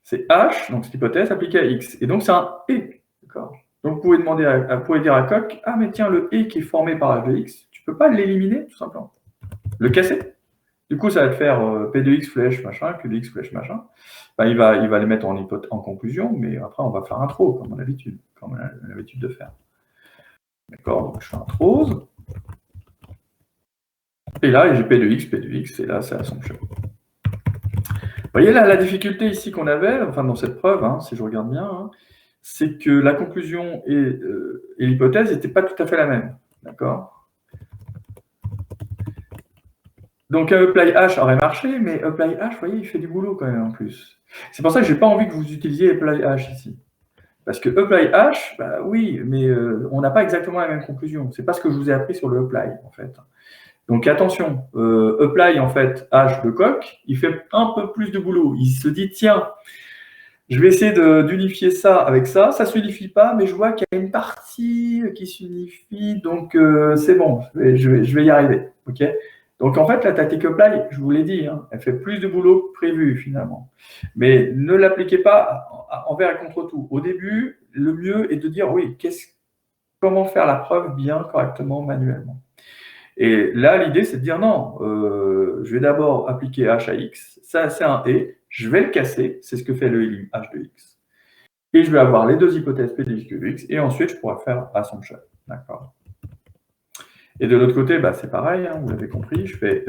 C'est H, donc c'est l'hypothèse, appliquée à X. Et donc, c'est un et. D'accord. Donc, vous pouvez dire à Coq, ah, mais tiens, le et qui est formé par H de X, tu ne peux pas l'éliminer, tout simplement. Le casser. Du coup, ça va te faire P de X flèche machin, Q de X flèche machin. Il va les mettre en conclusion, mais après, on va faire un throw, comme on a l'habitude de faire. D'accord, donc je fais un throws. Et là, j'ai P de X, et là, c'est assumption. Vous voyez là, la difficulté ici qu'on avait, enfin dans cette preuve, hein, si je regarde bien, hein, c'est que la conclusion et l'hypothèse n'étaient pas tout à fait la même. D'accord? Donc un apply H aurait marché, mais apply H, vous voyez, il fait du boulot quand même en plus. C'est pour ça que je n'ai pas envie que vous utilisiez apply H ici. Parce que apply H, oui, mais on n'a pas exactement la même conclusion. Ce n'est pas ce que je vous ai appris sur le apply, en fait. Donc attention, apply, en fait, H de Coq, il fait un peu plus de boulot. Il se dit, tiens, je vais essayer d'unifier ça avec ça. Ça ne s'unifie pas, mais je vois qu'il y a une partie qui s'unifie, donc c'est bon, je vais y arriver. Ok. Donc en fait, la tactique apply, je vous l'ai dit, hein, elle fait plus de boulot que prévu finalement. Mais ne l'appliquez pas envers et contre tout. Au début, le mieux est de dire, oui, comment faire la preuve bien, correctement, manuellement. Et là, l'idée, c'est de dire non, je vais d'abord appliquer H à X, ça c'est un et, je vais le casser, c'est ce que fait le elim H de X. Et je vais avoir les deux hypothèses P de X, Q de X, et ensuite je pourrai faire assumption. D'accord. Et de l'autre côté, c'est pareil, hein, vous l'avez compris, je fais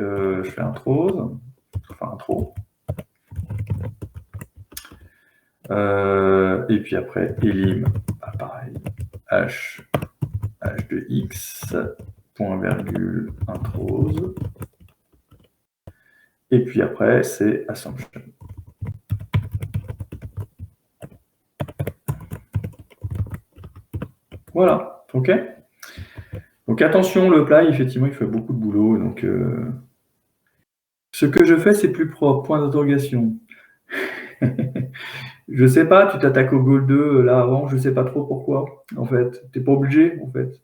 un throws, enfin un throw. Et puis après, elim, pareil, H de X, point virgule, un throws. Et puis après, c'est assumption. Voilà, ok. Donc attention, le apply, effectivement, il fait beaucoup de boulot. Donc, ce que je fais, c'est plus propre, point d'interrogation. Je sais pas, tu t'attaques au goal 2 là avant, je sais pas trop pourquoi, en fait. Tu n'es pas obligé, en fait.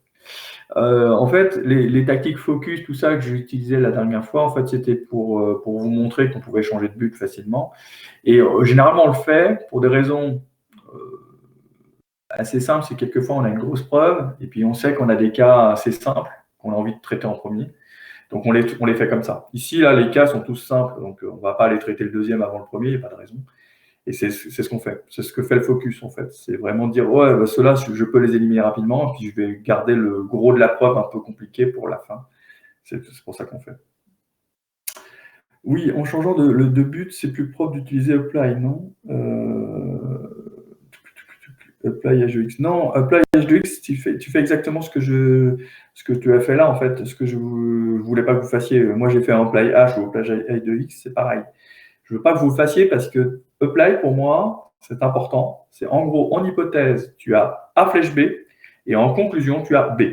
En fait, les tactiques focus, tout ça que j'ai utilisé la dernière fois, en fait, c'était pour vous montrer qu'on pouvait changer de but facilement. Et généralement, on le fait pour des raisons assez simples. C'est quelquefois, on a une grosse preuve, et puis on sait qu'on a des cas assez simples qu'on a envie de traiter en premier. Donc, on les fait comme ça. Ici, là, les cas sont tous simples, donc on ne va pas aller traiter le deuxième avant le premier, il n'y a pas de raison. Et c'est ce qu'on fait. C'est ce que fait le focus, en fait. C'est vraiment dire, ouais, bah, ceux-là, je peux les éliminer rapidement, et puis je vais garder le gros de la preuve un peu compliqué pour la fin. C'est pour ça qu'on fait. Oui, en changeant de but, c'est plus propre d'utiliser apply, non apply H2X. Non, apply H2X, tu fais exactement ce que tu as fait là, en fait, ce que je ne voulais pas que vous fassiez. Moi, j'ai fait un apply H ou apply H2X, c'est pareil. Je ne veux pas que vous le fassiez parce que apply, pour moi, c'est important. C'est en gros, en hypothèse, tu as A flèche B et en conclusion, tu as B.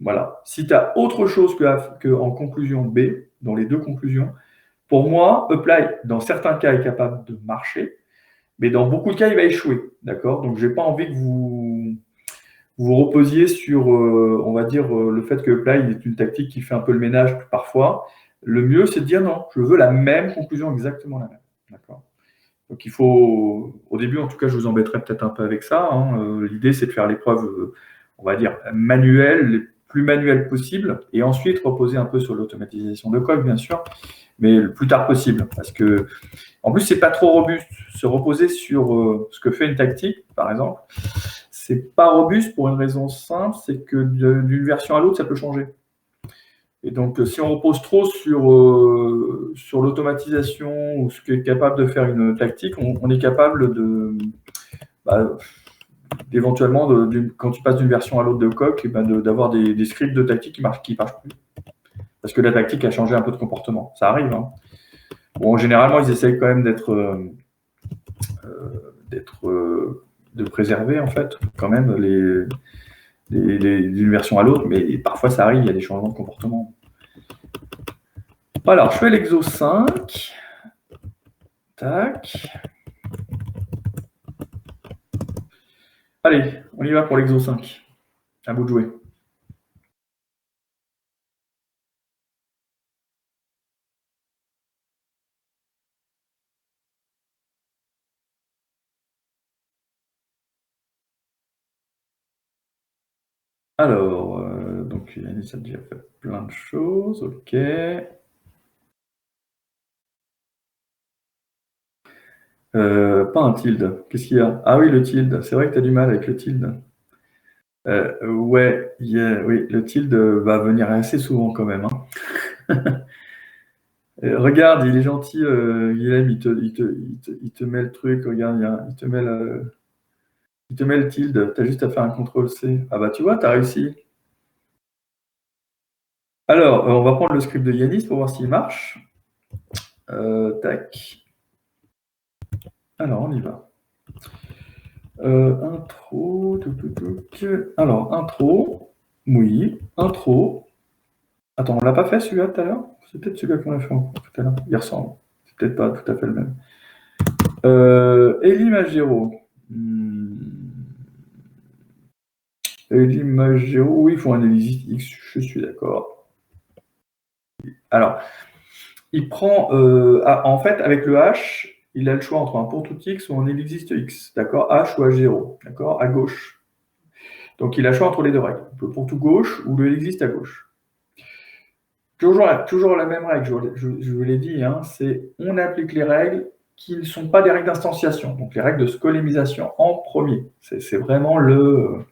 Voilà. Si tu as autre chose que en conclusion B, dans les deux conclusions, pour moi, apply, dans certains cas, est capable de marcher, mais dans beaucoup de cas, il va échouer. D'accord? Donc, je n'ai pas envie que vous reposiez sur, on va dire, le fait que apply est une tactique qui fait un peu le ménage parfois. Le mieux, c'est de dire non, je veux la même conclusion, exactement la même. D'accord? Donc, il faut, au début, en tout cas, je vous embêterai peut-être un peu avec ça. L'idée, c'est de faire l'épreuve, on va dire, manuelle, les plus manuelle possible, et ensuite reposer un peu sur l'automatisation de code, bien sûr, mais le plus tard possible. Parce que, en plus, c'est pas trop robuste. Se reposer sur ce que fait une tactique, par exemple, c'est pas robuste pour une raison simple, c'est que d'une version à l'autre, ça peut changer. Et donc, si on repose trop sur l'automatisation ou ce qu'est capable de faire une tactique, on est capable d'éventuellement, quand tu passes d'une version à l'autre de coq, d'avoir des scripts de tactique qui marchent plus. Parce que la tactique a changé un peu de comportement. Ça arrive. Hein. Bon, généralement, ils essayent quand même de préserver, en fait, quand même, d'une version à l'autre, mais parfois ça arrive, il y a des changements de comportement. Alors, je fais l'exo 5. Tac. Allez, on y va pour l'exo 5. À vous de jouer. Alors, donc Yannis a déjà fait plein de choses, ok. Pas un tilde, qu'est-ce qu'il y a? Ah oui, le tilde, c'est vrai que tu as du mal avec le tilde. Ouais, oui, le tilde va venir assez souvent quand même. Hein. Regarde, il est gentil, Guilhem, il te met le truc, regarde, il te met le tilde, tu as juste à faire un CTRL-C. Ah bah tu vois, tu as réussi. Alors, on va prendre le script de Yanis pour voir s'il marche. Tac. Alors, on y va. Intro. Alors, intro. Oui, intro. Attends, on l'a pas fait celui-là tout à l'heure? C'est peut-être celui-là qu'on a fait tout à l'heure. Il ressemble. C'est peut-être pas tout à fait le même. Elie Magero. Elie Magero, oui, il faut un analyse X, je suis d'accord. Alors, il prend, en fait, avec le H, il a le choix entre un pour tout X ou un il existe X, d'accord? H ou H0, d'accord? À gauche. Donc, il a le choix entre les deux règles. Le pour tout gauche ou le il existe à gauche. Toujours la même règle, je vous l'ai dit, hein, c'est on applique les règles qui ne sont pas des règles d'instanciation, donc les règles de scolémisation en premier. C'est vraiment la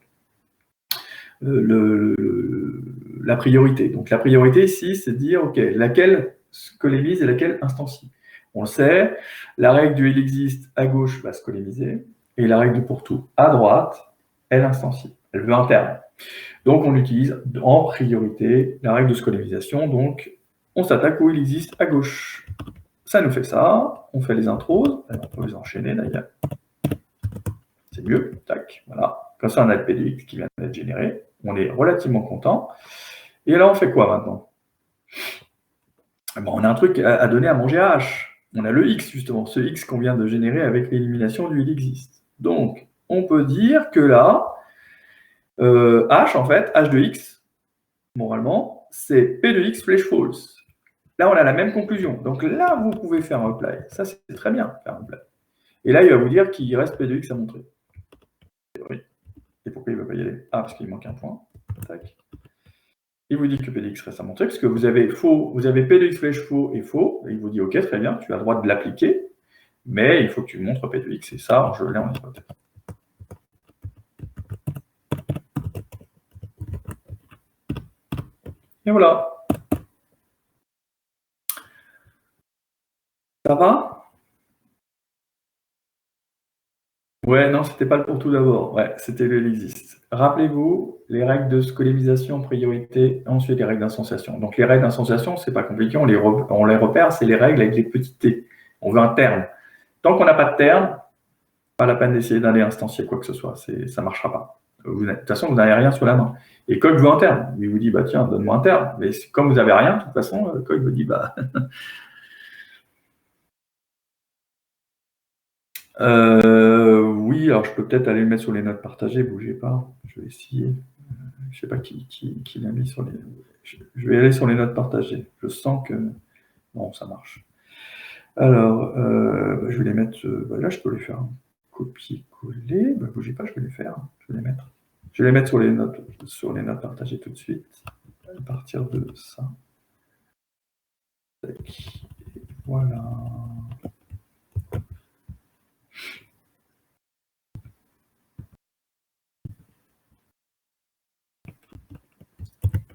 priorité. Donc la priorité ici, c'est de dire, OK, laquelle scolémise et laquelle instancie. On le sait, la règle du il existe à gauche va scolémiser, et la règle du pour tout à droite, elle instancie. Elle veut un terme. Donc on utilise en priorité la règle de scolémisation, donc on s'attaque où il existe à gauche. Ça nous fait ça, on fait les intros, on peut les enchaîner d'ailleurs. C'est mieux, tac, voilà. Comme ça on a le PDX qui vient d'être généré, on est relativement content. Et là on fait quoi maintenant? Bon, on a un truc à donner à manger à H. On a le X justement, ce X qu'on vient de générer avec l'élimination du il existe. Donc on peut dire que là, H en fait, H de X, moralement, c'est P de X flèche false. Là, on a la même conclusion. Donc là, vous pouvez faire un apply. Ça, c'est très bien, faire un apply. Et là, il va vous dire qu'il reste P de X à montrer. Oui. Et pourquoi il ne va pas y aller? Ah, parce qu'il manque un point. Tac. il vous dit que P de X reste à montrer, parce que vous avez P de X flèche faux et faux, et il vous dit, ok, très bien, tu as le droit de l'appliquer, mais il faut que tu montres P de X, et ça, je l'ai en hypothèse. Et voilà. Ça va? Ouais, non, c'était pas le pour tout d'abord. Ouais, c'était le existe. Rappelez-vous les règles de scolarisation en priorité, ensuite les règles d'insociation. Donc les règles d'insociation, c'est pas compliqué, on les repère, c'est les règles avec les petits t. On veut un terme. Tant qu'on n'a pas de terme, pas la peine d'essayer d'aller instancier quoi que ce soit, ça ne marchera pas. De toute façon, vous n'avez rien sur la main. Et Cog veut un terme. Il vous dit, bah tiens, donne-moi un terme. Mais comme vous n'avez rien, de toute façon, Cog vous dit, bah. Oui, alors je peux peut-être aller le mettre sur les notes partagées, bougez pas. Je vais essayer. Je ne sais pas qui l'a mis sur les. Je vais aller sur les notes partagées. Je sens que. Bon, ça marche. Alors, je vais les mettre. Là, je peux les faire. Copier-coller. Bougez pas, je vais les faire. Je vais les mettre. Je vais les mettre sur les notes partagées tout de suite. À partir de ça. Voilà.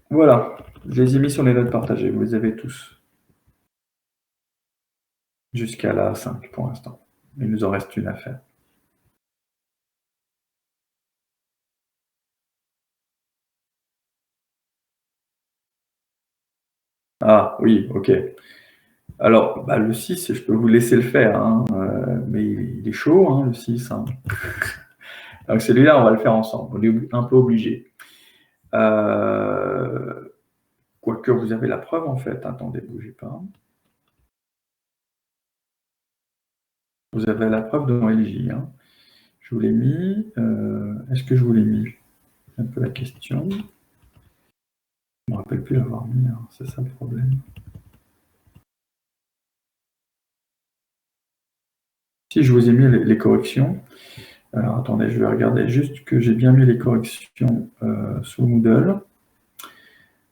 Voilà. Je les ai mis sur les notes partagées. Vous les avez tous. Jusqu'à la 5 pour l'instant. Il nous en reste une à faire. Ah oui, ok. Alors, le 6, je peux vous laisser le faire, hein, mais il est chaud, hein, le 6. Hein. Donc celui-là, on va le faire ensemble. On est un peu obligé. Quoique vous avez la preuve, en fait. Attendez, bougez pas. Vous avez la preuve de mon LJ. Hein. Je vous l'ai mis. Est-ce que je vous l'ai mis? C'est un peu la question. Je ne me rappelle plus l'avoir mis. Hein. C'est ça le problème. Si je vous ai mis les corrections. Alors attendez, je vais regarder juste que j'ai bien mis les corrections sous Moodle.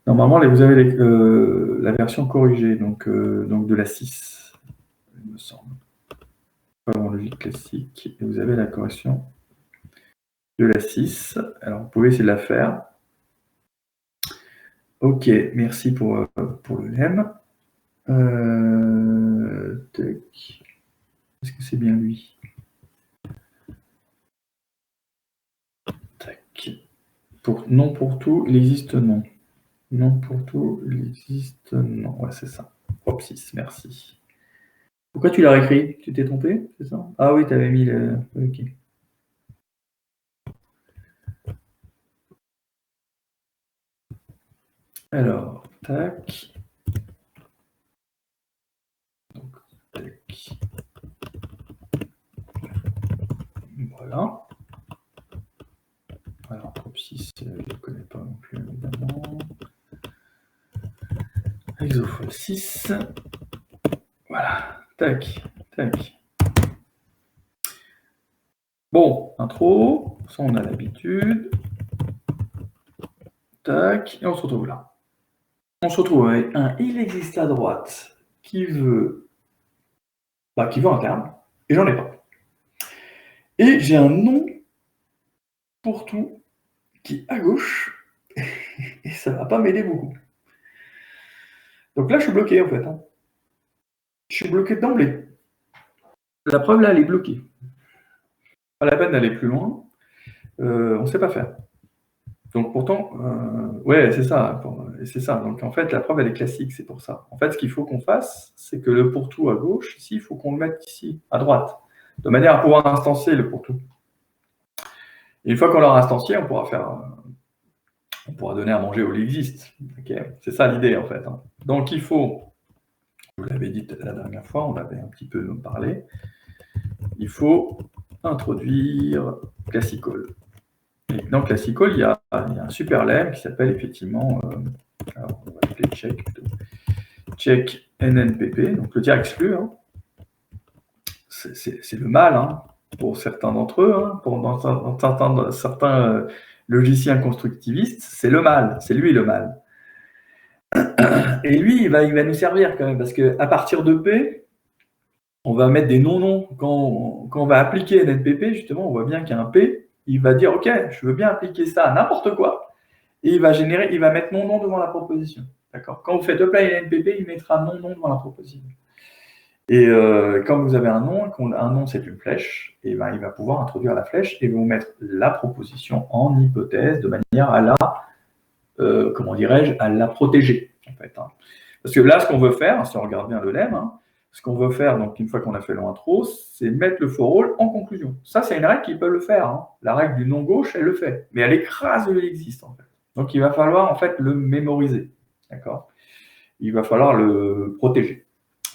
Normalement, vous avez la version corrigée, donc de la 6, il me semble. Pas en logique classique. Et vous avez la correction de la 6. Alors, vous pouvez essayer de la faire. Ok, merci pour le lemme. Est-ce que c'est bien lui? Tac. Non pour tout, il existe non. Non pour tout, il existe non. Ouais, c'est ça. Hop 6, merci. Pourquoi tu l'as réécrit? Tu t'es trompé, c'est ça? Ah oui, tu avais mis le. Ok. Alors, tac. Donc, tac. Voilà. Alors, Prop 6, je ne connais pas non plus, évidemment. Exofol 6. Voilà. Tac, tac. Bon, intro. Ça, on a l'habitude. Tac. Et on se retrouve là. On se retrouve avec un il existe à droite qui veut un terme, et j'en ai pas. Et j'ai un non pour tout qui est à gauche, et ça ne va pas m'aider beaucoup. Donc là, je suis bloqué en fait. Hein. Je suis bloqué d'emblée. La preuve là, elle est bloquée. Pas la peine d'aller plus loin. On ne sait pas faire. Donc pourtant, ouais, c'est ça. C'est ça. Donc en fait, la preuve, elle est classique, c'est pour ça. En fait, ce qu'il faut qu'on fasse, c'est que le pour tout à gauche, ici, il faut qu'on le mette ici, à droite, de manière à pouvoir instancier le pour tout. Et une fois qu'on l'aura instancié, on pourra donner à manger au existe. Okay, c'est ça l'idée, en fait. Hein. Donc il faut, je vous l'avais dit la dernière fois, on avait un petit peu parlé, il faut introduire classical. Et dans classical, il y a un super lemme qui s'appelle effectivement, alors on va l'appeler check plutôt, check NNPP, donc le dire exclu, hein. C'est le mal hein, pour certains d'entre eux, hein, dans certains logiciels constructivistes, c'est le mal, c'est lui le mal. Et lui, il va nous servir quand même, parce qu'à partir de P, on va mettre des non-noms. Quand on va appliquer NNPP, justement, on voit bien qu'il y a un P, il va dire, OK, je veux bien appliquer ça à n'importe quoi, et il va mettre non-non devant la proposition. D'accord. Quand vous faites apply NNPP, il mettra non-non devant la proposition. Et quand vous avez un nom c'est une flèche, et ben, il va pouvoir introduire la flèche et vous mettre la proposition en hypothèse de manière à la, comment dirais-je, à la protéger. En fait, hein. Parce que là, ce qu'on veut faire, si on regarde bien le lemme, hein, ce qu'on veut faire, donc une fois qu'on a fait l'intro, c'est mettre le for all en conclusion. Ça, c'est une règle qui peut le faire. Hein. La règle du non gauche, elle le fait, mais elle écrase l'existe en fait. Donc il va falloir en fait le mémoriser, d'accord. Il va falloir le protéger.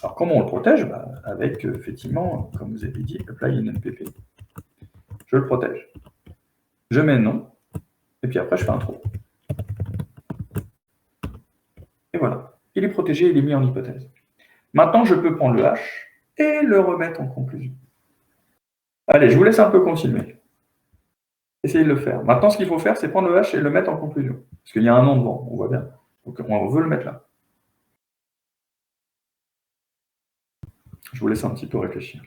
Alors, comment on le protège? Avec, effectivement, comme vous avez dit, apply NNPP. Je le protège. Je mets non, et puis après, je fais un trou. Et voilà. Il est protégé, il est mis en hypothèse. Maintenant, je peux prendre le H et le remettre en conclusion. Allez, je vous laisse un peu continuer. Essayez de le faire. Maintenant, ce qu'il faut faire, c'est prendre le H et le mettre en conclusion. Parce qu'il y a un nom devant, on voit bien. Donc, on veut le mettre là. Je vous laisse un petit peu réfléchir.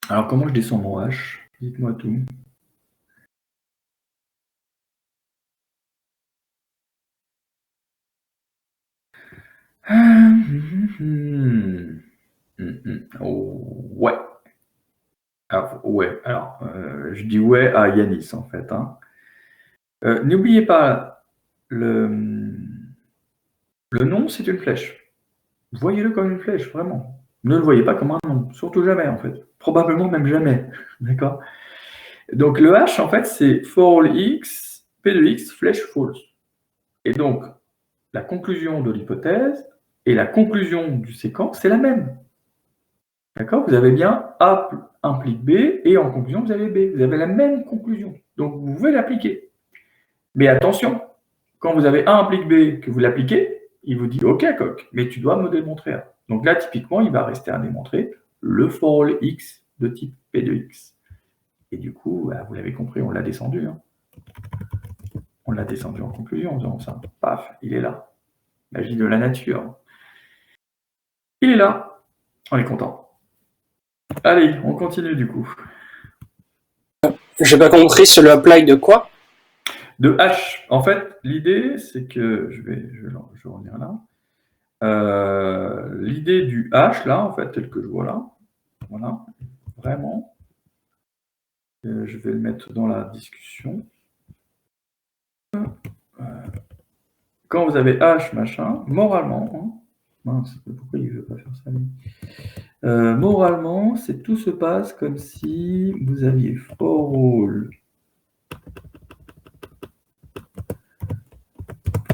Alors, comment je descends mon H? Dites-moi tout. Ouais. Alors, je dis ouais à Yanis, en fait. Hein. N'oubliez pas, le nom, c'est une flèche. Voyez-le comme une flèche, vraiment. Ne le voyez pas comme un nom, surtout jamais, en fait. Probablement même jamais, d'accord. Donc, le H, en fait, c'est for all x, p de x, flèche false. Et donc, la conclusion de l'hypothèse et la conclusion du séquent, c'est la même. D'accord? Vous avez bien A implique B, et en conclusion, vous avez B. Vous avez la même conclusion. Donc, vous pouvez l'appliquer. Mais attention, quand vous avez A implique B, que vous l'appliquez, il vous dit « Ok, coq, mais tu dois me démontrer A ». Donc là, typiquement, il va rester à démontrer le for all x de type P de x. Et du coup, vous l'avez compris, on l'a descendu. Hein. On l'a descendu en conclusion en faisant ça. Paf, il est là. Magie de la nature. Il est là. On est content. Allez, on continue du coup. J'ai pas compris, c'est le apply de quoi? De H. En fait, l'idée, c'est que je vais revenir là. L'idée du H, là, en fait, tel que je vois là, voilà, vraiment, je vais le mettre dans la discussion. Quand vous avez H, machin, moralement, hein, mince, pourquoi il ne veut pas faire ça lui? Moralement, tout se passe comme si vous aviez for all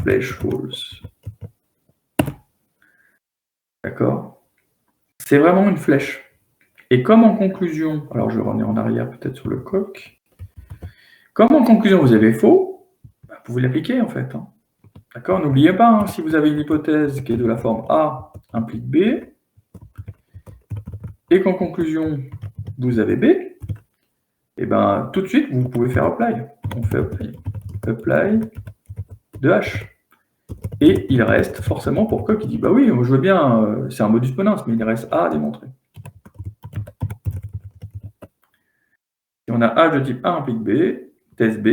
flèche false. D'accord? C'est vraiment une flèche. Et comme en conclusion, alors je revenais en arrière peut-être sur le coq, comme en conclusion vous avez faux, vous pouvez l'appliquer en fait. Hein. D'accord? N'oubliez pas, hein, si vous avez une hypothèse qui est de la forme A implique B, et qu'en conclusion vous avez B, et bien tout de suite vous pouvez faire apply. On fait apply de H. Et il reste forcément pour coq qui dit bah oui, je veux bien, c'est un modus ponens, mais il reste A à démontrer. Et on a H de type A implique B, thèse B,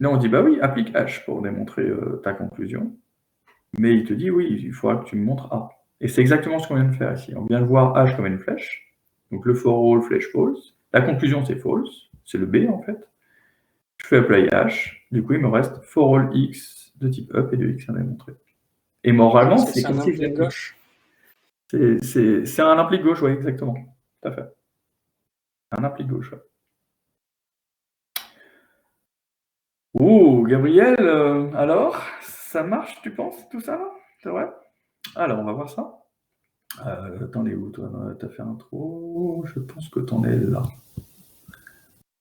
Là, on dit, bah oui, applique H pour démontrer ta conclusion. Mais il te dit, oui, il faudra que tu me montres A. Et c'est exactement ce qu'on vient de faire ici. On vient de voir H comme une flèche. Donc le for all, flèche false. La conclusion, c'est false. C'est le B, en fait. Je fais apply H. Du coup, il me reste for all X de type up et de X à démontrer. Et moralement, c'est un comme si impli gauche. c'est un impli gauche, oui, exactement. Tout à fait. Un impli gauche, ouais. Oh, Gabriel, alors, ça marche, tu penses, tout ça, là? C'est vrai? Alors, on va voir ça. T'en es où, toi? T'as fait intro? Je pense que t'en es là.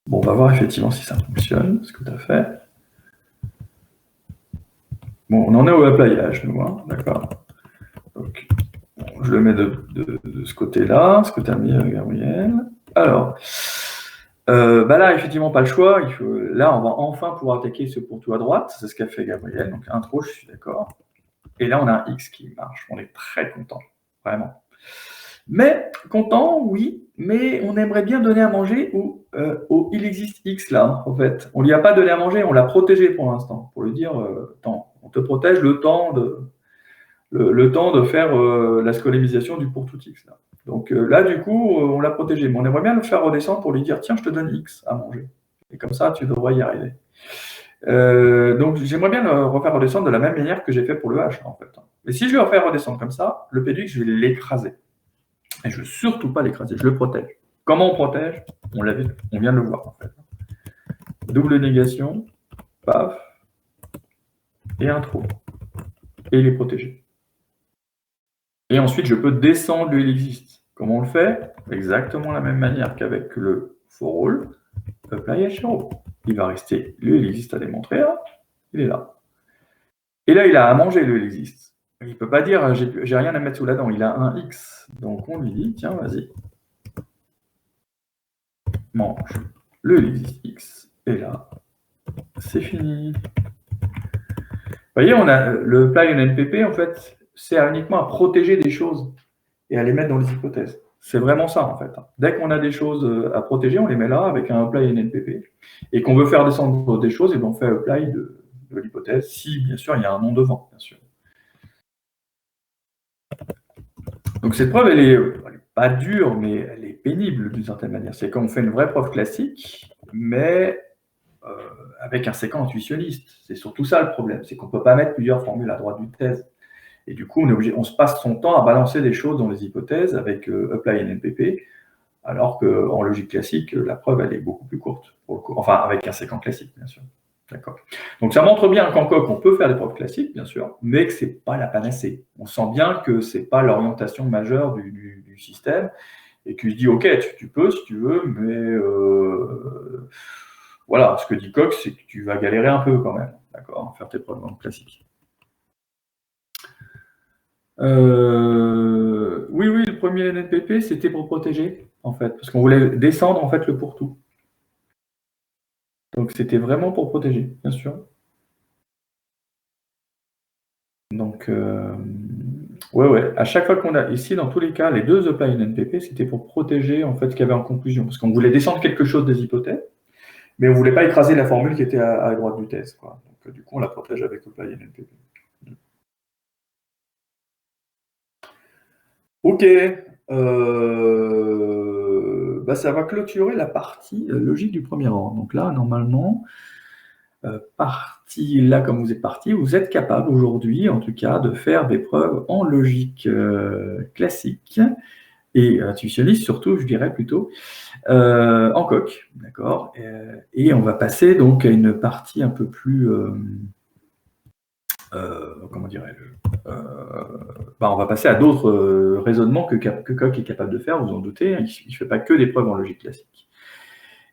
Bon, on va voir effectivement si ça fonctionne, ce que tu as fait. Bon, on en est au applayage, nous, hein, d'accord. Donc, bon, je le mets de ce côté-là, ce que tu as mis, Gabriel. Alors, bah là, effectivement, pas le choix. Là, on va enfin pouvoir attaquer ce pour tout à droite. C'est ce qu'a fait Gabriel. Donc, intro, je suis d'accord. Et là, on a un X qui marche. On est très content, vraiment. Mais, content, oui, mais on aimerait bien donner à manger au il existe X là, en fait. On ne lui a pas donné à manger, on l'a protégé pour l'instant, pour lui dire, attends, on te protège le temps de faire la scolarisation du pour tout X. Là. Donc là, du coup, on l'a protégé, mais on aimerait bien le faire redescendre pour lui dire, tiens, je te donne X à manger. Et comme ça, tu devrais y arriver. Donc j'aimerais bien le refaire redescendre de la même manière que j'ai fait pour le H, en fait. Mais si je le refais redescendre comme ça, le P du X, je vais l'écraser. Et je ne veux surtout pas l'écraser, je le protège. Comment on protège? On l'a vu, on vient de le voir en fait. Double négation, paf, et un trou. Et il est protégé. Et ensuite, je peux descendre le il existe. Comment on le fait? Exactement la même manière qu'avec le for all, apply h0. Il va rester le il existe à démontrer, là. Il est là. Et là, il a à manger le il existe. Il ne peut pas dire j'ai rien à mettre sous la dent, il a un x. Donc on lui dit, tiens, vas-y, mange le il existe x. Et là, c'est fini. Vous voyez, on a le apply NPP, en fait, sert uniquement à protéger des choses et à les mettre dans les hypothèses. C'est vraiment ça, en fait. Dès qu'on a des choses à protéger, on les met là avec un apply NPP. Et qu'on veut faire descendre des choses, et bien on fait apply de l'hypothèse, si, bien sûr, il y a un nom devant, bien sûr. Donc cette preuve, elle est pas dure, mais elle est pénible d'une certaine manière. C'est comme on fait une vraie preuve classique, mais avec un séquent intuitionniste. C'est surtout ça le problème, c'est qu'on ne peut pas mettre plusieurs formules à droite d'une thèse. Et du coup, on se passe son temps à balancer des choses dans les hypothèses avec apply NPP, alors qu'en logique classique, la preuve, elle est beaucoup plus courte. Enfin, avec un séquent classique, bien sûr. D'accord. Donc ça montre bien qu'en coq, on peut faire des preuves classiques, bien sûr, mais que ce n'est pas la panacée. On sent bien que ce n'est pas l'orientation majeure du système, et que je dis, ok, tu peux si tu veux, mais voilà, ce que dit Coq, c'est que tu vas galérer un peu quand même, d'accord, à faire tes preuves classiques. Oui, le premier NPP, c'était pour protéger, en fait, parce qu'on voulait descendre, en fait, le pour tout. Donc, c'était vraiment pour protéger, bien sûr. Donc, ouais, à chaque fois qu'on a, ici, dans tous les cas, les deux apply NPP, c'était pour protéger, en fait, ce qu'il y avait en conclusion, parce qu'on voulait descendre quelque chose des hypothèses, mais on ne voulait pas écraser la formule qui était à droite du test, quoi. Donc, du coup, on la protège avec apply NPP. Ok, bah ça va clôturer la partie logique du premier ordre. Donc là, normalement, partie là, comme vous êtes parti, vous êtes capable aujourd'hui, en tout cas, de faire des preuves en logique classique et intuitionniste, surtout, je dirais plutôt, en coq, d'accord. Et on va passer donc à une partie un peu plus comment dirais-je, on va passer à d'autres raisonnements que Coq est capable de faire, vous en doutez. Il ne fait pas que des preuves en logique classique.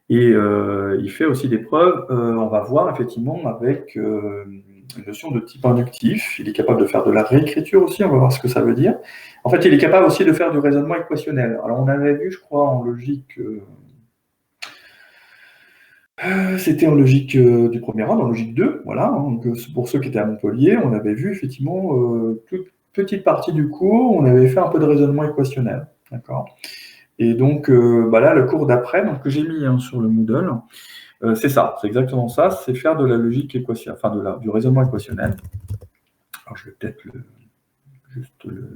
Et il fait aussi des preuves, on va voir effectivement, avec une notion de type inductif. Il est capable de faire de la réécriture aussi, on va voir ce que ça veut dire. En fait, il est capable aussi de faire du raisonnement équationnel. Alors, on avait vu, je crois, en logique... c'était en logique du premier ordre, en logique 2, voilà. Donc, pour ceux qui étaient à Montpellier, on avait vu effectivement toute petite partie du cours, on avait fait un peu de raisonnement équationnel, d'accord. Et donc, là, le cours d'après, que j'ai mis sur le Moodle, c'est ça, c'est exactement ça, c'est faire de la logique équationnelle, enfin du raisonnement équationnel. Alors, je vais peut-être juste le